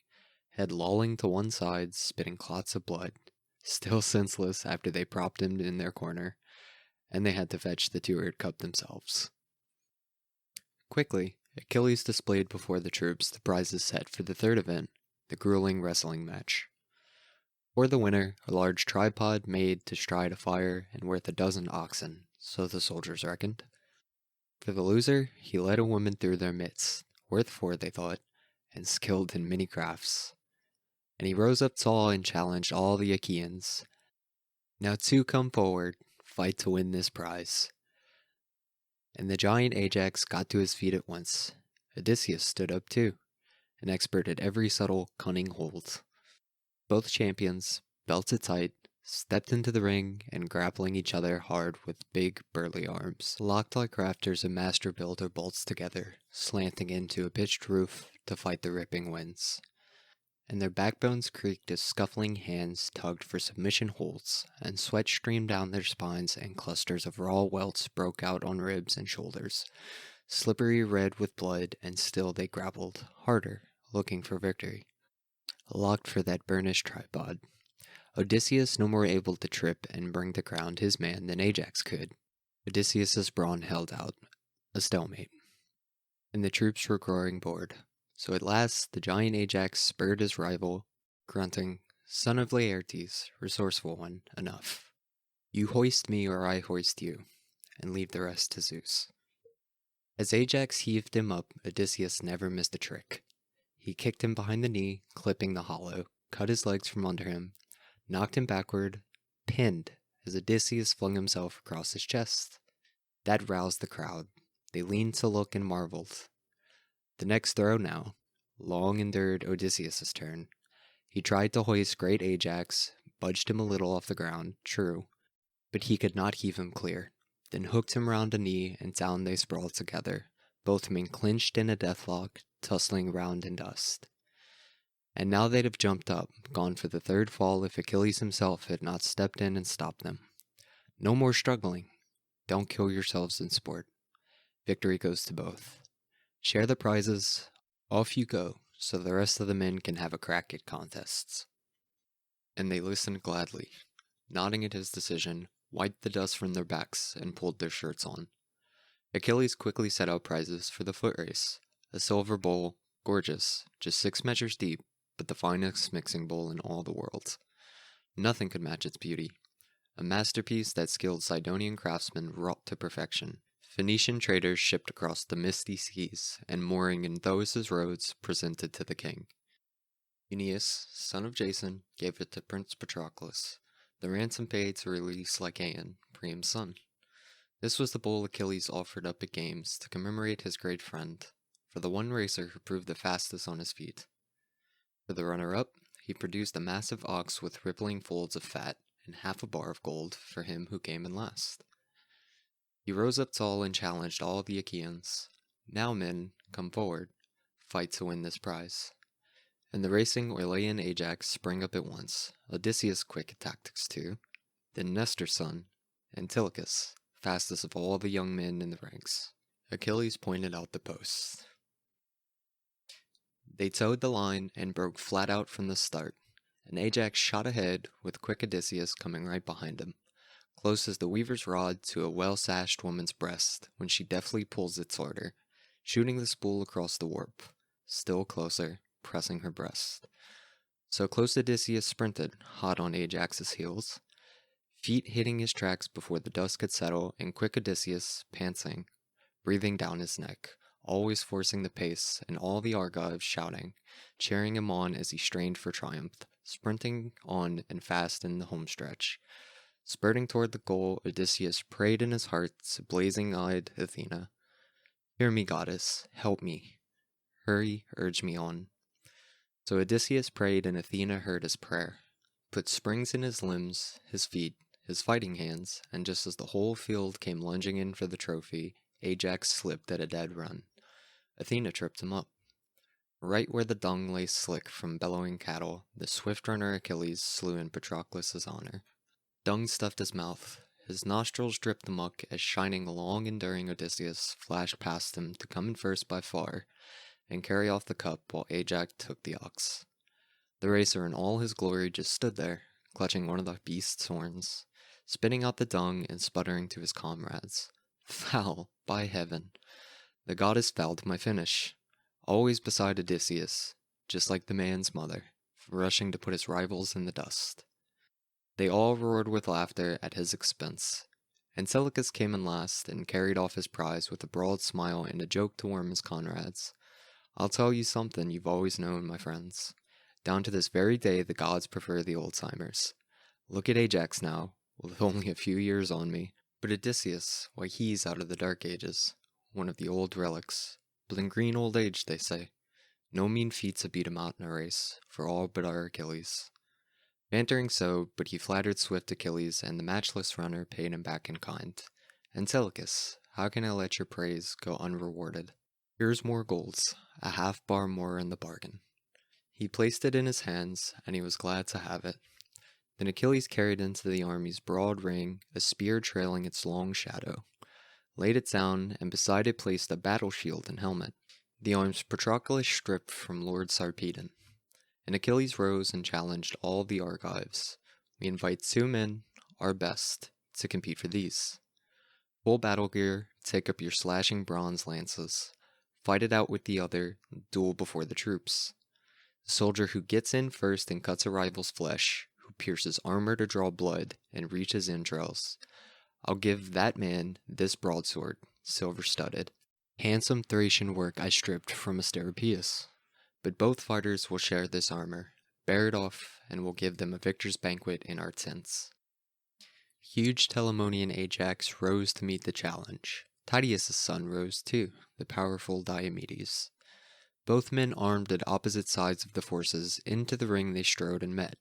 head lolling to one side, spitting clots of blood, still senseless after they propped him in their corner, and they had to fetch the two-eared cup themselves. Quickly, Achilles displayed before the troops the prizes set for the third event, the grueling wrestling match. For the winner, a large tripod made to stride a fire and worth 12 oxen, so the soldiers reckoned. For the loser, he led a woman through their midst, worth 4 they thought, and skilled in many crafts. And he rose up tall and challenged all the Achaeans. Now 2 come forward, fight to win this prize. And the giant Ajax got to his feet at once. Odysseus stood up too, an expert at every subtle, cunning hold. Both champions, belted tight, stepped into the ring and grappling each other hard with big, burly arms, locked like rafters a master builder bolts together, slanting into a pitched roof to fight the ripping winds. And their backbones creaked as scuffling hands tugged for submission holds, and sweat streamed down their spines and clusters of raw welts broke out on ribs and shoulders, slippery red with blood, and still they grappled, harder, looking for victory. Locked for that burnished tripod. Odysseus no more able to trip and bring to ground his man than Ajax could. Odysseus's brawn held out, a stalemate. And the troops were growing bored. So at last the giant Ajax spurred his rival, grunting, "Son of Laertes, resourceful one, enough. You hoist me or I hoist you, and leave the rest to Zeus." As Ajax heaved him up, Odysseus never missed a trick. He kicked him behind the knee, clipping the hollow, cut his legs from under him, knocked him backward, pinned, as Odysseus flung himself across his chest. That roused the crowd. They leaned to look and marveled. The next throw now, long endured Odysseus' turn. He tried to hoist great Ajax, budged him a little off the ground, true, but he could not heave him clear, then hooked him round a knee, and down they sprawled together, both men clinched in a deathlock, tussling round in dust. And now they'd have jumped up, gone for the third fall if Achilles himself had not stepped in and stopped them. No more struggling. Don't kill yourselves in sport. Victory goes to both. Share the prizes. Off you go, so the rest of the men can have a crack at contests. And they listened gladly, nodding at his decision, wiped the dust from their backs, and pulled their shirts on. Achilles quickly set out prizes for the foot race. A silver bowl, gorgeous, just 6 measures deep, but the finest mixing bowl in all the world. Nothing could match its beauty. A masterpiece that skilled Sidonian craftsmen wrought to perfection. Phoenician traders shipped across the misty seas, and mooring in Thoas' roads, presented to the king. Aeneas, son of Jason, gave it to Prince Patroclus, the ransom paid to release Lycaon, Priam's son. This was the bowl Achilles offered up at games to commemorate his great friend, for the one racer who proved the fastest on his feet. For the runner-up, he produced a massive ox with rippling folds of fat and half a bar of gold for him who came in last. He rose up tall and challenged all the Achaeans. "Now, men, come forward, fight to win this prize." And the racing Orlaean Ajax sprang up at once, Odysseus quick at tactics too, then Nestor's son, Antilochus, fastest of all the young men in the ranks. Achilles pointed out the posts. They towed the line and broke flat out from the start, and Ajax shot ahead with quick Odysseus coming right behind him, close as the weaver's rod to a well-sashed woman's breast when she deftly pulls its order, shooting the spool across the warp, still closer, pressing her breast. So close Odysseus sprinted, hot on Ajax's heels, feet hitting his tracks before the dust could settle, and quick Odysseus, panting, breathing down his neck, always forcing the pace, and all the Argives shouting, cheering him on as he strained for triumph, sprinting on and fast in the homestretch. Spurting toward the goal, Odysseus prayed in his heart to blazing-eyed Athena. "Hear me, goddess, help me. Hurry, urge me on." So Odysseus prayed, and Athena heard his prayer, put springs in his limbs, his feet, his fighting hands, and just as the whole field came lunging in for the trophy, Ajax slipped at a dead run. Athena tripped him up. Right where the dung lay slick from bellowing cattle, the swift runner Achilles slew in Patroclus' honor. Dung stuffed his mouth. His nostrils dripped the muck as shining, long-enduring Odysseus flashed past him to come in first by far and carry off the cup while Ajax took the ox. The racer in all his glory just stood there, clutching one of the beast's horns, spitting out the dung and sputtering to his comrades. "Foul, by heaven! The goddess fouled my finish." Always beside Odysseus, just like the man's mother, rushing to put his rivals in the dust. They all roared with laughter at his expense. Antilochus came in last and carried off his prize with a broad smile and a joke to warm his comrades. "I'll tell you something you've always known, my friends. Down to this very day, the gods prefer the old-timers. Look at Ajax now, with only a few years on me. But Odysseus, why, he's out of the Dark Ages, one of the old relics. But in green old age, they say. No mean feat to beat him out in a race, for all but our Achilles." Bantering so, but he flattered swift Achilles, and the matchless runner paid him back in kind. "Antilochus, how can I let your praise go unrewarded? Here's more golds, a half-bar more in the bargain." He placed it in his hands, and he was glad to have it. Then Achilles carried into the army's broad ring a spear trailing its long shadow, laid it down, and beside it placed a battle shield and helmet. The arms Patroclus stripped from Lord Sarpedon. And Achilles rose and challenged all the Argives. "We invite 2 men, our best, to compete for these. Full battle gear, take up your slashing bronze lances. Fight it out with the other, duel before the troops. The soldier who gets in first and cuts a rival's flesh, who pierces armor to draw blood and reaches entrails, I'll give that man this broadsword, silver-studded. Handsome Thracian work I stripped from Asteropaeus. But both fighters will share this armor, bear it off, and we'll give them a victor's banquet in our tents." Huge Telamonian Ajax rose to meet the challenge. Tydeus' son rose too, the powerful Diomedes. Both men armed at opposite sides of the forces, into the ring they strode and met,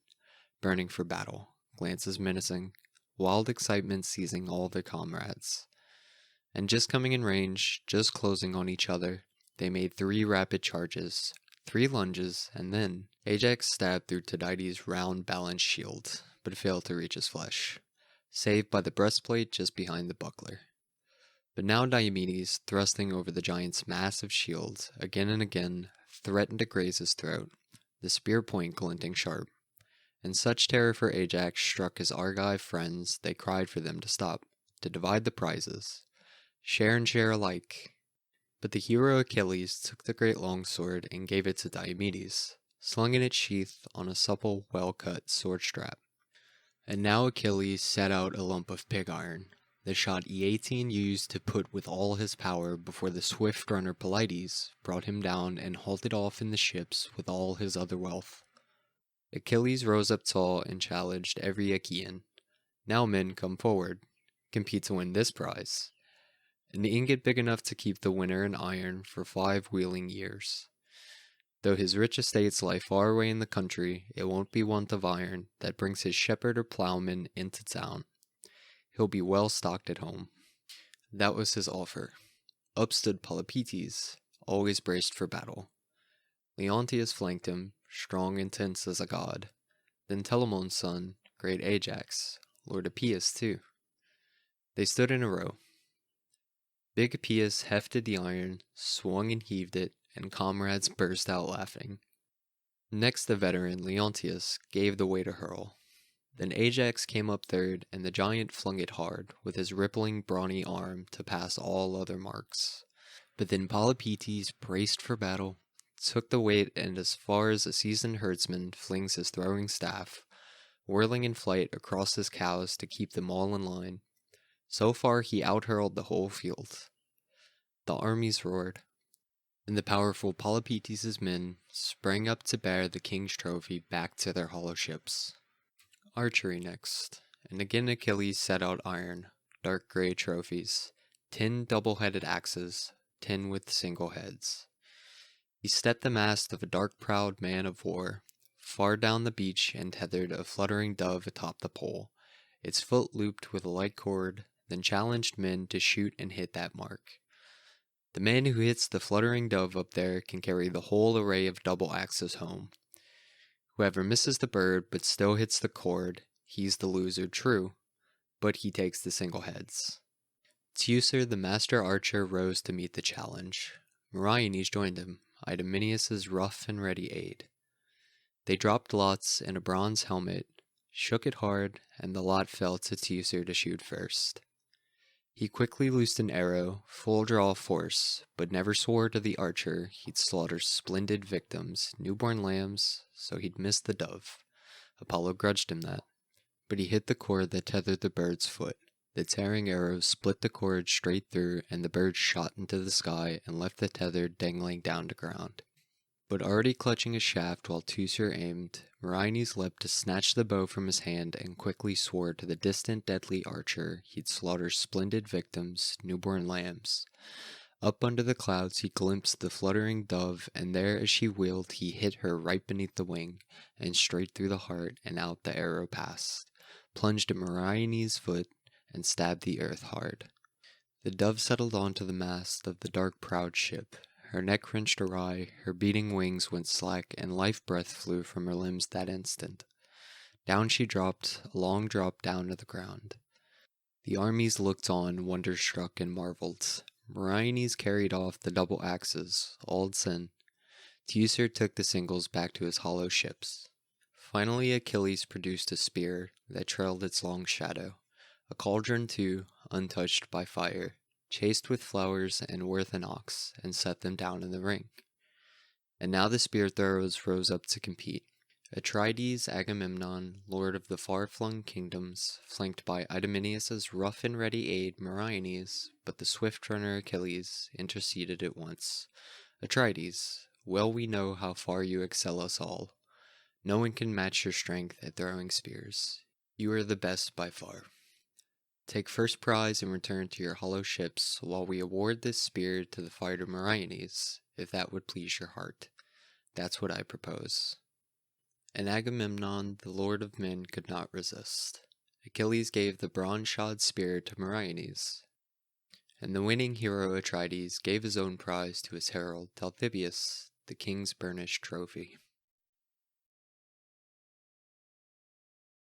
burning for battle, glances menacing, wild excitement seizing all their comrades. And just coming in range, just closing on each other, they made 3 rapid charges, 3 lunges, and then Ajax stabbed through Tydides' round balanced shield, but failed to reach his flesh, saved by the breastplate just behind the buckler. But now Diomedes, thrusting over the giant's massive shield, again and again, threatened to graze his throat, the spear point glinting sharp. And such terror for Ajax struck his Argive friends, they cried for them to stop, to divide the prizes, share and share alike. But the hero Achilles took the great longsword and gave it to Diomedes, slung in its sheath on a supple, well-cut sword strap. And now Achilles set out a lump of pig iron, the shot Aeaeon used to put with all his power before the swift runner Pelides brought him down and halted off in the ships with all his other wealth. Achilles rose up tall and challenged every Achaean. "Now, men, come forward. Compete to win this prize. An ingot big enough to keep the winner in iron for 5 wheeling years. Though his rich estates lie far away in the country, it won't be want of iron that brings his shepherd or plowman into town. He'll be well stocked at home." That was his offer. Up stood Polypoetes, always braced for battle. Leonteus flanked him, strong and tense as a god. Then Telamon's son, great Ajax, Lord Epeius too. They stood in a row. Big Epeius hefted the iron, swung and heaved it, and comrades burst out laughing. Next the veteran Leonteus gave the weight a hurl. Then Ajax came up third, and the giant flung it hard, with his rippling brawny arm to pass all other marks. But then Polypoetes braced for battle, took the weight, and as far as a seasoned herdsman flings his throwing staff, whirling in flight across his cows to keep them all in line, so far he outhurled the whole field. The armies roared, and the powerful Polypoetes' men sprang up to bear the king's trophy back to their hollow ships. Archery next, and again Achilles set out iron, dark gray trophies, 10 double-headed axes, 10 with single heads. He stepped the mast of a dark-prowed man of war, far down the beach, and tethered a fluttering dove atop the pole, its foot looped with a light cord, then challenged men to shoot and hit that mark. The man who hits the fluttering dove up there can carry the whole array of double axes home. Whoever misses the bird but still hits the cord, he's the loser, true, but he takes the single heads. Teucer, the master archer, rose to meet the challenge. Meriones joined him, Idomeneus's rough and ready aide. They dropped lots in a bronze helmet, shook it hard, and the lot fell to Teucer to shoot first. He quickly loosed an arrow, full draw force, but never swore to the archer he'd slaughter splendid victims, newborn lambs, so he'd miss the dove. Apollo grudged him that. But he hit the cord that tethered the bird's foot. The tearing arrow split the cord straight through, and the bird shot into the sky and left the tether dangling down to ground. But already clutching his shaft while Teucer aimed, Meriones leapt to snatch the bow from his hand and quickly swore to the distant deadly archer he'd slaughter splendid victims, newborn lambs. Up under the clouds he glimpsed the fluttering dove, and there as she wheeled he hit her right beneath the wing, and straight through the heart, and out the arrow passed, plunged at Meriones' foot, and stabbed the earth hard. The dove settled onto the mast of the dark prowed ship. Her neck wrenched awry, her beating wings went slack, and life-breath flew from her limbs that instant. Down she dropped, a long drop down to the ground. The armies looked on, wonder-struck, and marveled. Meriones carried off the double axes, all sin. Teucer took the singles back to his hollow ships. Finally Achilles produced a spear that trailed its long shadow, a cauldron too, untouched by fire, chased with flowers and worth an ox, and set them down in the ring. And now the spear throwers rose up to compete. Atrides, Agamemnon, lord of the far-flung kingdoms, flanked by Idomeneus's rough and ready aide Meriones, but the swift runner Achilles interceded at once. Atrides, well we know how far you excel us all. No one can match your strength at throwing spears. You are the best by far. Take first prize and return to your hollow ships, while we award this spear to the fighter Meriones, if that would please your heart. That's what I propose. And Agamemnon, the lord of men, could not resist. Achilles gave the bronze-shod spear to Meriones, and the winning hero Atrides gave his own prize to his herald Talthybius, the king's burnished trophy.